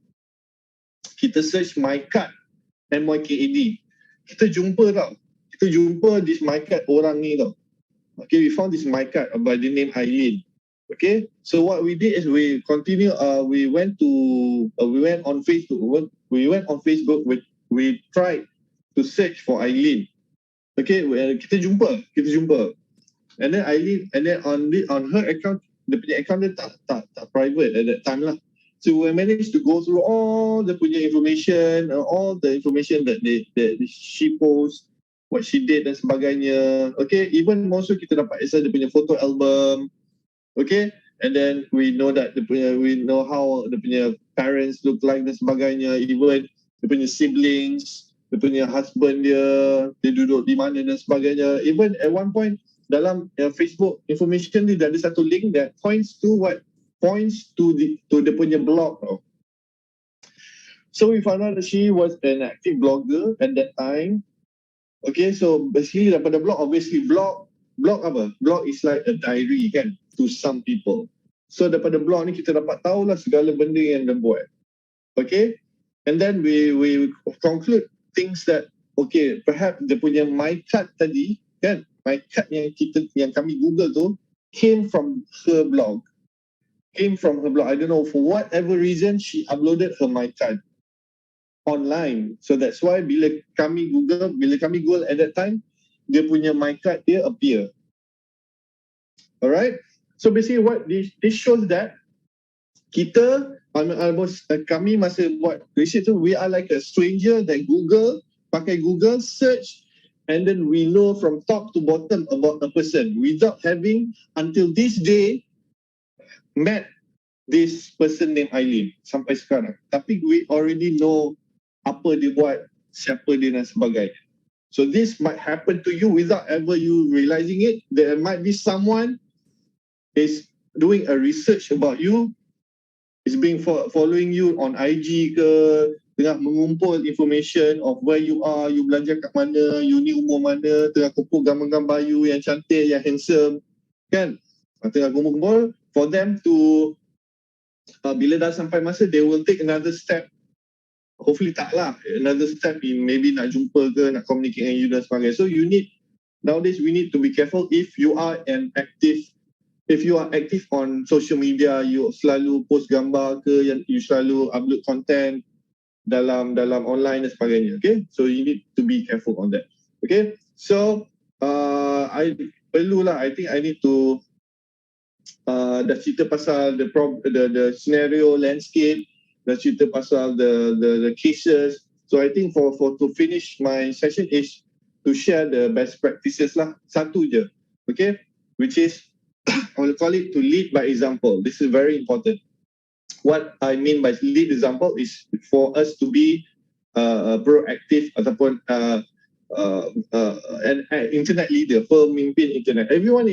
kita search MyCard, MYKAD. Kita jumpa this MyCard orang ni tau. Okay, we found this MyCard by the name Eileen. Okay, so what we did is we continue. We went on Facebook. We tried to search for Eileen. Okay, kita jumpa. And then Eileen, on her account, the punya account dia tak private at that time lah. So we managed to go through all the punya information, all the information that she post, what she did dan sebagainya. Okay, even more so kita dapat access dia punya photo album. Okay, and then we know that we know how the punya parents look like dan sebagainya. Even dia punya siblings, dia punya husband dia duduk di mana dan sebagainya. Even at one point dalam Facebook information dia ada satu link that points to the punya blog. So we found out that she was an active blogger at that time. Okay, so basically daripada blog, obviously blog apa? Blog is like a diary kan to some people. So daripada blog ni kita dapat tahulah segala benda yang dia buat. Okay, and then we conclude things that okay, perhaps dia punya MyCard tadi kan, MyCard yang kami Google tu came from her blog. I don't know, for whatever reason she uploaded her MyCard online. So that's why bila kami Google at that time, dia punya MyCard dia appear. Alright, so basically what this shows that kami masa buat research tu, we are like a stranger that pakai Google search, and then we know from top to bottom about a person without having until this day met this person named Eileen sampai sekarang. Tapi we already know apa dia buat, siapa dia dan sebagainya. So this might happen to you without ever you realizing it. There might be someone is doing a research about you, is being following you on IG ke, tengah mengumpul information of where you are, you belanja kat mana, you ni umur mana, tengah kumpul gambar-gambar you yang cantik, yang handsome, kan? Tengah kumpul for them to bila dah sampai masa, they will take another step. Hopefully another step in maybe nak jumpa ke, nak communicate dengan you dan sebagainya. So nowadays we need to be careful if you are active on social media, you selalu post gambar ke, yang you selalu upload content dalam online dan sebagainya. Okay, so you need to be careful on that. Okay, So I perlulah, I think I need to dah cerita pasal the scenario landscape, dah cerita pasal the cases. So I think for to finish my session is to share the best practices lah, satu je, okay, which is I will call it to lead by example. This is very important. What I mean by lead example is for us to be proactive ataupun an internet leader, pemimpin internet. Everyone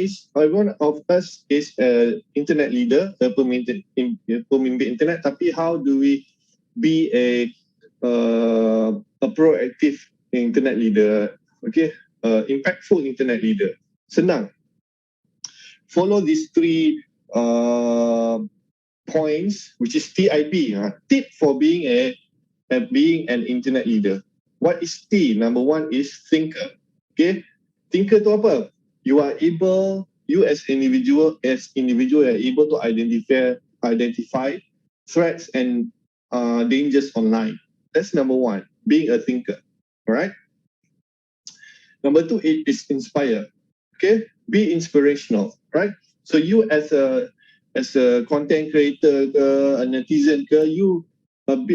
of us is an internet leader, pemimpin internet. Tapi how do we be a proactive internet leader? Okay, impactful internet leader. Senang. Follow these three points, which is TIP. Tip for being an internet leader. What is T? Number one is thinker. Okay, thinker tu apa? You as individual are able to identify threats and dangers online. That's number one, being a thinker. All right. Number two, it is inspire. Okay, be inspirational. Right. So you as a content creator, a netizen, you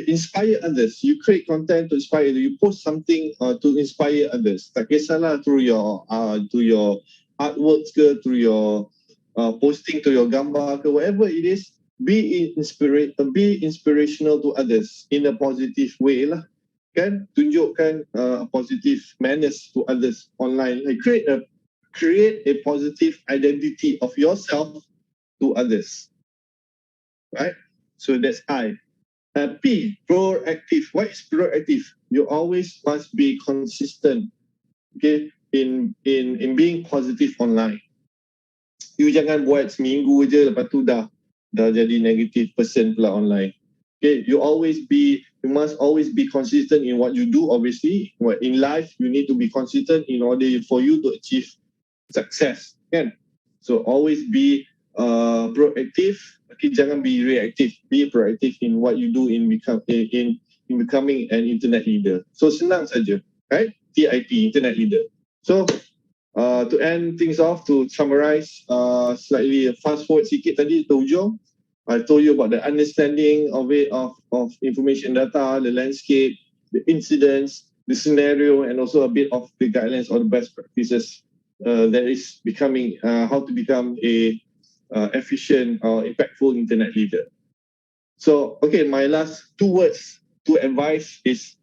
inspire others. You create content to inspire. You post something to inspire others. Tak kisahlah through your artworks ke, through your posting to your gambar ke, whatever it is. Be inspirational to others in a positive way lah. Kan, tunjukkan positive manners to others online. Like create a positive identity of yourself to others. Right? So that's I. P, proactive. What is proactive? You always must be consistent, okay, in being positive online. You jangan buat seminggu je, lepas tu dah jadi negative person pula online. Okay, you must always be consistent in what you do. Obviously, in life you need to be consistent in order for you to achieve success. Kan? So always be proactive. Okay, jangan be reactive. Be proactive in what you do in becoming an internet leader. So senang saja, right? TIP, internet leader. So to end things off, to summarize, slightly fast forward sikit tadi ke hujung. I told you about the understanding of information data, the landscape, the incidents, the scenario, and also a bit of the guidelines or the best practices that is becoming how to become a efficient or impactful internet leader. So, okay, my last two words to advise is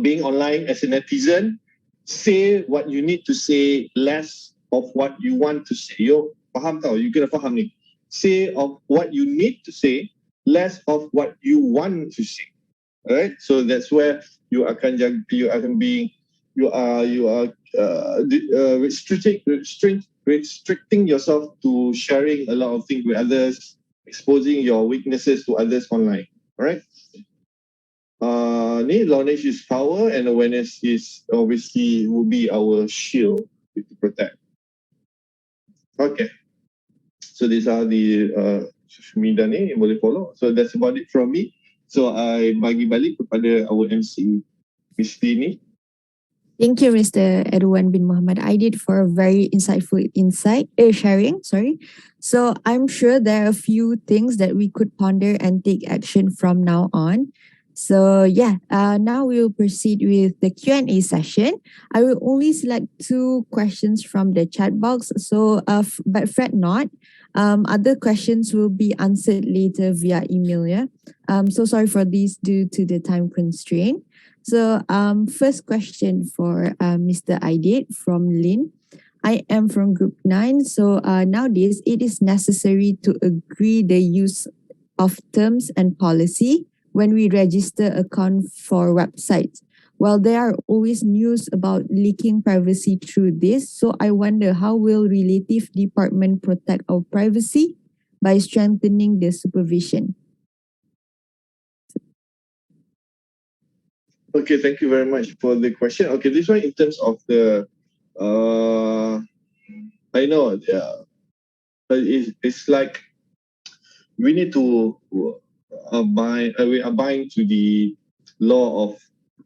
being online as a netizen. Say what you need to say, less of what you want to say. Yo, faham tau? You kena faham ni. Say of what you need to say, less of what you want to say. Alright, so that's where you are restricting yourself to sharing a lot of things with others, exposing your weaknesses to others online. Alright. Knowledge is power, and awareness is obviously will be our shield to protect. Okay. So these are the social media ni yang boleh follow. So that's about it from me. So I bagi balik kepada our MC, Miss Dini. Thank you, Mr. Edwan bin Muhammad Aidid, for a very insightful sharing. So I'm sure there are a few things that we could ponder and take action from now on. So now we will proceed with the Q&A session. I will only select 2 questions from the chat box. So, but fret not. Other questions will be answered later via email. Yeah. So sorry for these due to the time constraint. So first question for Mr. Aidid from Lynn. I am from Group 9. So nowadays it is necessary to agree the use of terms and policy when we register account for websites. Well, there are always news about leaking privacy through this. So I wonder, how will relative department protect our privacy by strengthening the supervision? Okay, thank you very much for the question. Okay, this one in terms of the, I know, it's like we need to abide to the law of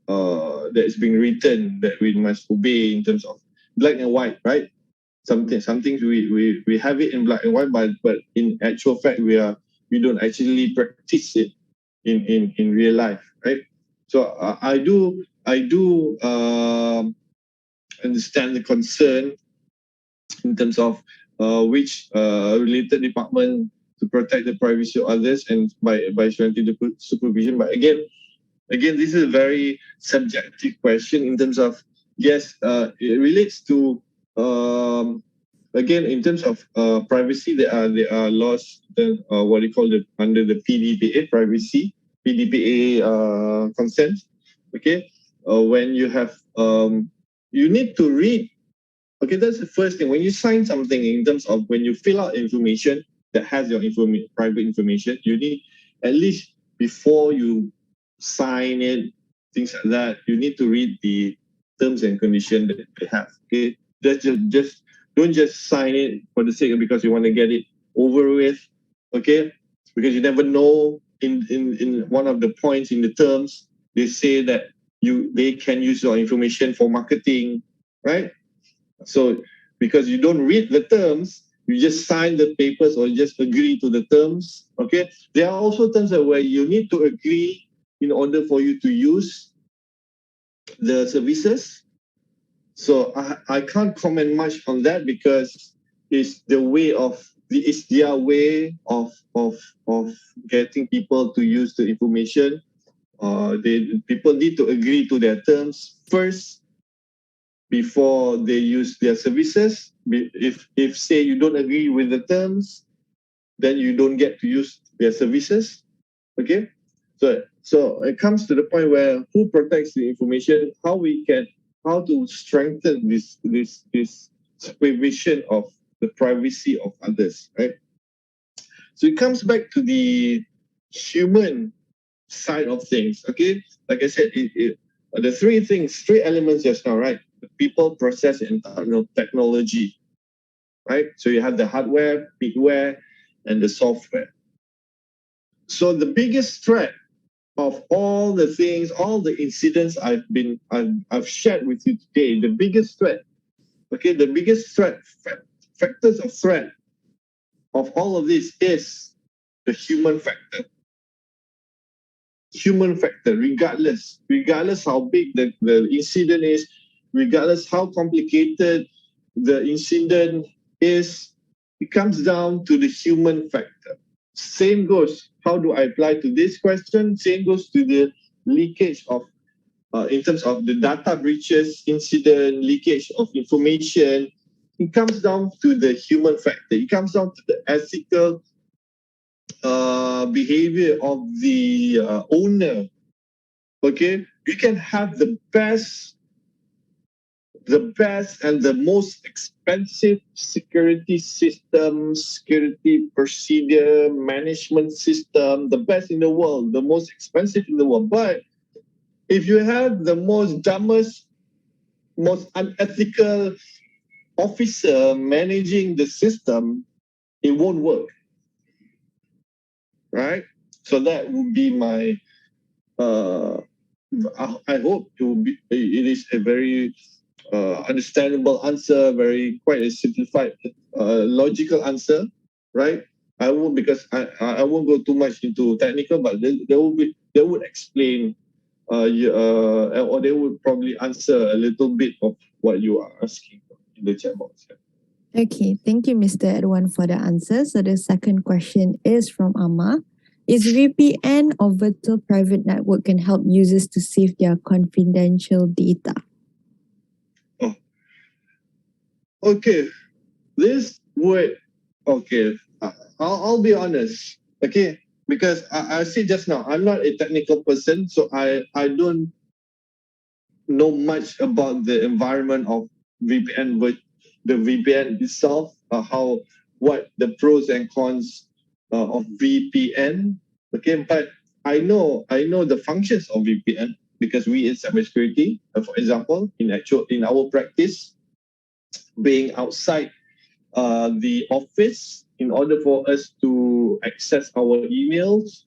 that is being written that we must obey in terms of black and white, right? Some things we have it in black and white, but in actual fact we don't actually practice it in real life, right? So I do understand the concern in terms of which related department to protect the privacy of others and by strengthening the supervision. But again, this is a very subjective question in terms of, yes, it relates to again, in terms of privacy, there are laws that what you call under the PDPA privacy, PDPA consent. Okay, when you have you need to read. Okay, that's the first thing. When you sign something, in terms of when you fill out information that has your private information, you need at least before you sign it, things like that, you need to read the terms and conditions that they have. Okay, just don't just sign it for the sake of because you want to get it over with. Okay, because you never know. In one of the points in the terms, they say that they can use your information for marketing, right? So because you don't read the terms, you just sign the papers or just agree to the terms. Okay, there are also terms where you need to agree in order for you to use the services. So I can't comment much on that because it's their way of getting people to use the information. People need to agree to their terms first before they use their services. If say you don't agree with the terms, then you don't get to use their services. Okay, so it comes to the point where who protects the information, how to strengthen this supervision of the privacy of others, right? So it comes back to the human side of things. Okay, like I said, the three elements just now, right? The people, process, and technology, right? So you have the hardware, midware, and the software. So the biggest threat of all the things, all the incidents I've shared with you today, the biggest threat, okay, the biggest factors of threat of all of this is the human factor. Human factor, regardless how big the incident is, regardless how complicated the incident is, it comes down to the human factor. Same goes, how do I apply to this question? Same goes to the leakage of, in terms of the data breaches, incident, leakage of information. It comes down to the human factor. It comes down to the ethical behavior of the owner. Okay, you can have the best and the most expensive security system, security procedure, management system, the best in the world, the most expensive in the world. But if you have the most dumbest, most unethical officer managing the system, it won't work. Right? So that would be my I hope it is a very understandable answer, quite a simplified, logical answer, right? I won't go too much into technical, but they would explain, or they would probably answer a little bit of what you are asking in the chat box. Okay, thank you, Mr. Edwan, for the answer. So the second question is from Amma. Is VPN or virtual private network can help users to save their confidential data? Oh. Okay, this would, okay, I'll be honest, okay, because I said just now, I'm not a technical person, so I don't know much about the environment of VPN, but the VPN itself, what the pros and cons of VPN. Okay, but I know the functions of VPN because we in cybersecurity, for example, in our practice, being outside the office, in order for us to access our emails,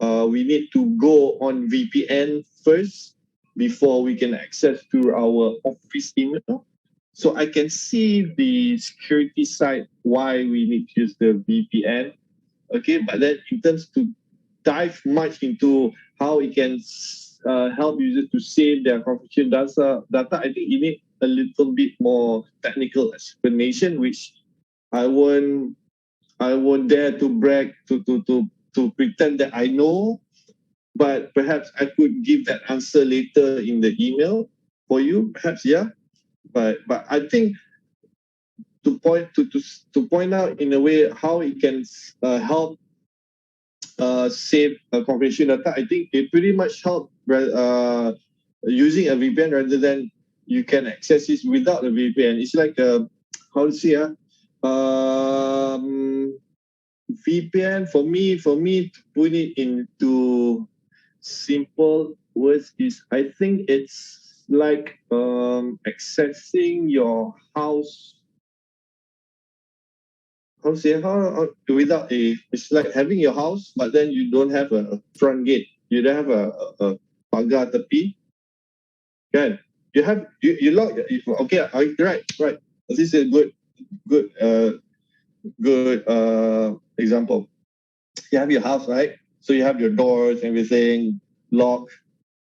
we need to go on VPN first. before we can access to our office email. So I can see the security side why we need to use the VPN. Okay, but then in terms to dive much into how it can help users to save their confidential data, I think you need a little bit more technical explanation, which I won't dare to brag to pretend that I know, but perhaps I could give that answer later in the email for you, perhaps, yeah. But I think to point out in a way how it can help save confidential data, I think it pretty much help using a VPN rather than you can access it without a VPN. It's like how to say VPN for me to put it into simple words is, I think it's like accessing your house. How to say how without it's like having your house, but then you don't have a front gate. You don't have a pagar tepi. Kan? You lock. Okay, right. This is a good example. You have your house, right? So you have your doors, everything locked.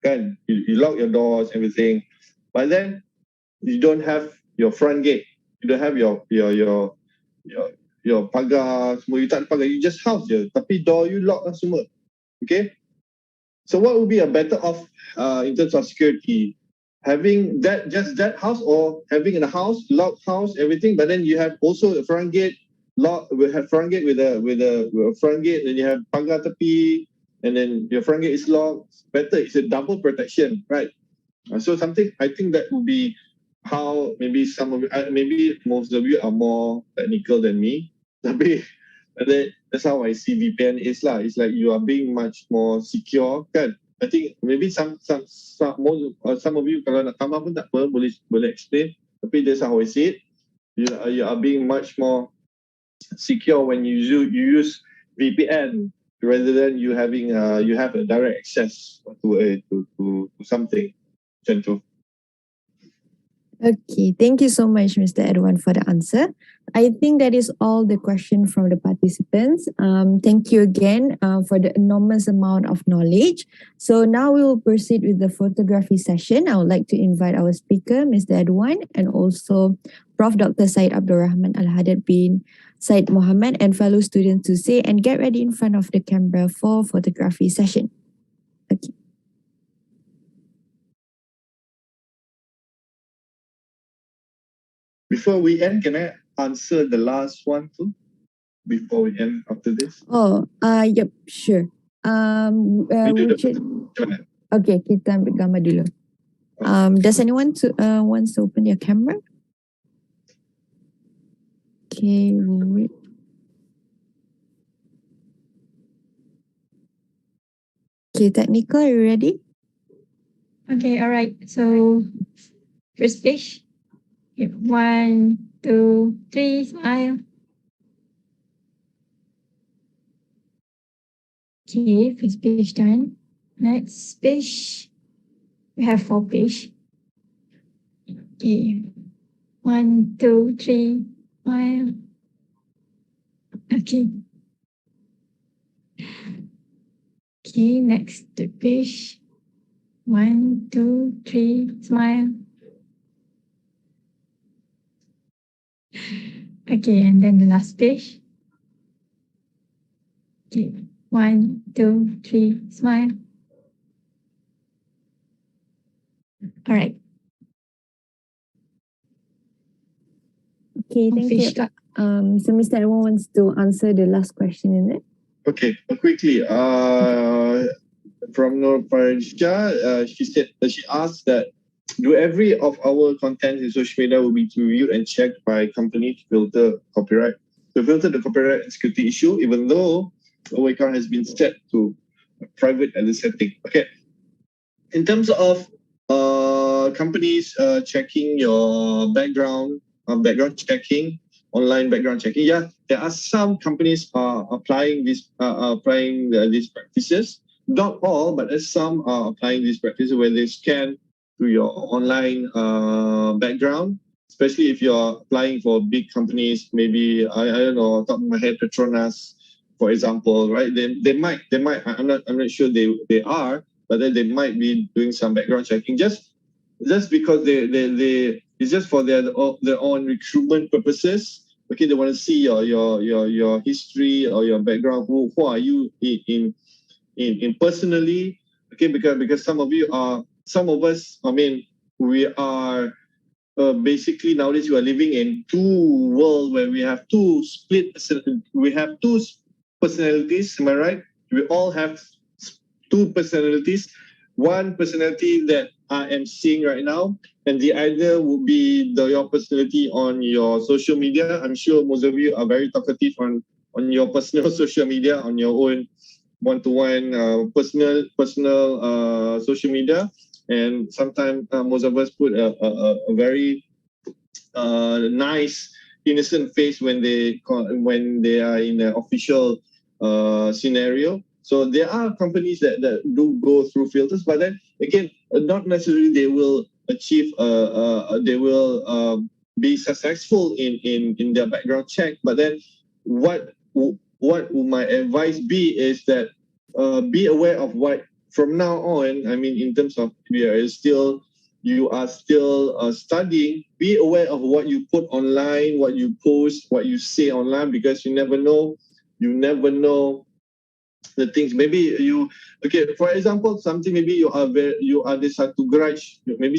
Kan? You lock your doors, everything, but then you don't have your front gate. You don't have your pagar semua. You tak ada pagar. You just house je. Tapi door you lock lah semua. Okay. So what would be a better off in terms of security? Having just that house, or having a house, locked house, everything, but then you have also a front gate, we have front gate with a front gate, and you have pagar tepi, and then your front gate is locked. Better, it's a double protection, right? So something, I think that would be how maybe some of maybe most of you are more technical than me. Tapi that's how I see VPN is lah. It's like you are being much more secure, kan? I think maybe some of you kalau nak tambah pun tak apa, boleh explain. Tapi that's how I see it. You are being much more secure when you use VPN rather than you have a direct access to something. Macam tu. Okay, thank you so much, Mr. Edwan, for the answer. I think that is all the question from the participants. Thank you again for the enormous amount of knowledge. So now we will proceed with the photography session. I would like to invite our speaker, Mr. Edwan, and also Prof. Dr. Syed Abdul Rahman Al-Hadad bin Syed Mohammed and fellow students to say and get ready in front of the camera for photography session. Okay. Before we end, can I answer the last one too? Before we end after this? Oh, yep, sure. Okay, kita ambil gambar dulu. Does anyone wants to open their camera? Okay, wait. Okay, technical, are you ready? Okay, all right. So first page. Okay, 1, 2, 3, smile. Okay, first page done. Next page. We have 4 page. Okay. 1, 2, 3, smile. Okay. Okay, next page. 1, 2, 3, smile. Okay, and then the last page. Okay, 1, 2, 3, smile. All right. Okay, thank you. So Mr. Edwan wants to answer the last question, is it? Okay, quickly. From Nur Farja, she asked that do every of our content in social media will be reviewed and checked by company to filter the copyright and security issue, even though our account has been set to private at the setting. Okay. In terms of companies checking your background checking, online background checking, yeah, there are some companies applying these practices. not all, but some are applying this practice where they scan to your online background, especially if you're applying for big companies, maybe, I don't know, top of my head, Petronas, for example, right? They might, I'm not sure they are, but then they might be doing some background checking just because they it's just for their own recruitment purposes. Okay, they want to see your history or your background. Who are you in personally? Okay, because some of us, I mean, we are basically nowadays we are living in two worlds where we have two personalities. Am I right? We all have two personalities. One personality that I am seeing right now, and the other would be your personality on your social media. I'm sure most of you are very talkative on your personal social media, on your own one-to-one personal social media, and sometimes most of us put a very nice innocent face when they are in an official scenario. So there are companies that do go through filters, but then again, not necessarily they will achieve they will be successful in their background check. But then what would my advice be is that be aware of what from now on, I mean, in terms of you are still studying, be aware of what you put online, what you post, what you say online, because you never know the things. Maybe for example, something, maybe you ada satu garage, maybe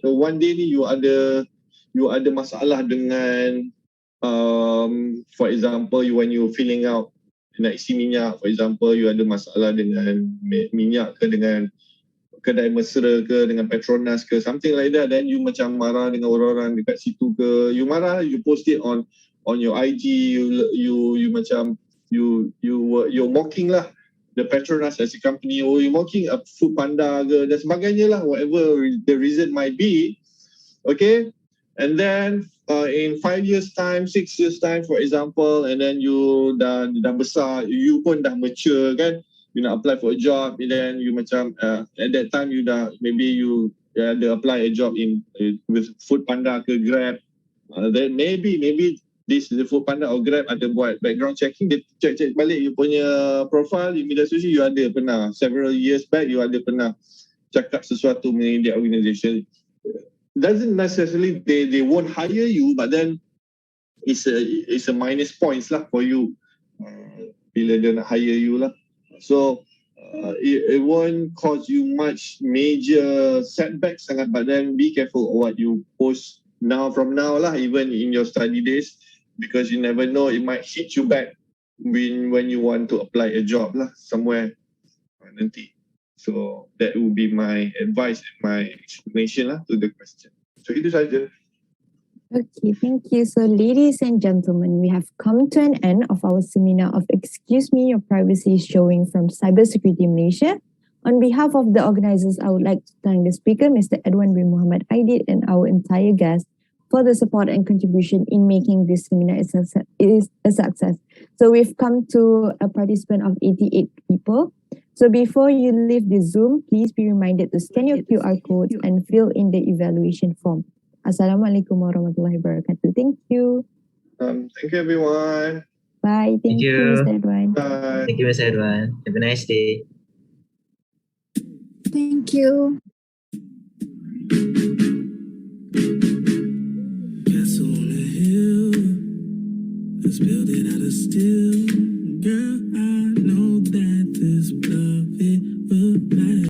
one day ni you ada masalah dengan for example, when you filling out nak isi minyak, for example, you ada masalah dengan minyak ke dengan kedai mesra ke dengan Petronas ke, something like that, then you macam marah dengan orang-orang dekat situ ke, you marah, you post it on your IG, you macam you're mocking lah the Petronas as a company, or you mocking a Food Panda ke dan sebagainya lah, whatever the reason might be. Okay, and then in 5 years time, 6 years time, for example, and then you dah besar, you pun dah mature kan, you nak apply for a job, and then you macam at that time you maybe you ada apply a job with Food Panda ke Grab, then maybe this the Food Panda or Grab ada buat background checking, dia check balik you punya profile di media sosial, you ada pernah several years back you ada pernah cakap sesuatu mengenai the organisation. Doesn't necessarily they won't hire you, but then it's a minus points lah for you bila dia nak hire you lah. So it won't cause you much major setbacks sangat, but then be careful what you post from now lah, even in your study days, because you never know, it might hit you back when you want to apply a job lah somewhere nanti. So that would be my advice and my explanation lah to the question. So itu saja. Okay, thank you. So ladies and gentlemen, we have come to an end of our seminar of Excuse Me, Your Privacy is Showing from Cybersecurity Malaysia. On behalf of the organizers, I would like to thank the speaker, Mr. Edwan bin Muhammad Aidid, and our entire guests for the support and contribution in making this seminar a success. So we've come to a participant of 88 people. So before you leave the Zoom, please be reminded to scan your QR codes and fill in the evaluation form. Assalamualaikum warahmatullahi wabarakatuh. Thank you. Thank you everyone. Bye. Thank you, Mr. Edwan. Bye. Thank you, Mr. Edwan. Have a nice day. Thank you. Castle on a hill that's built out of steel.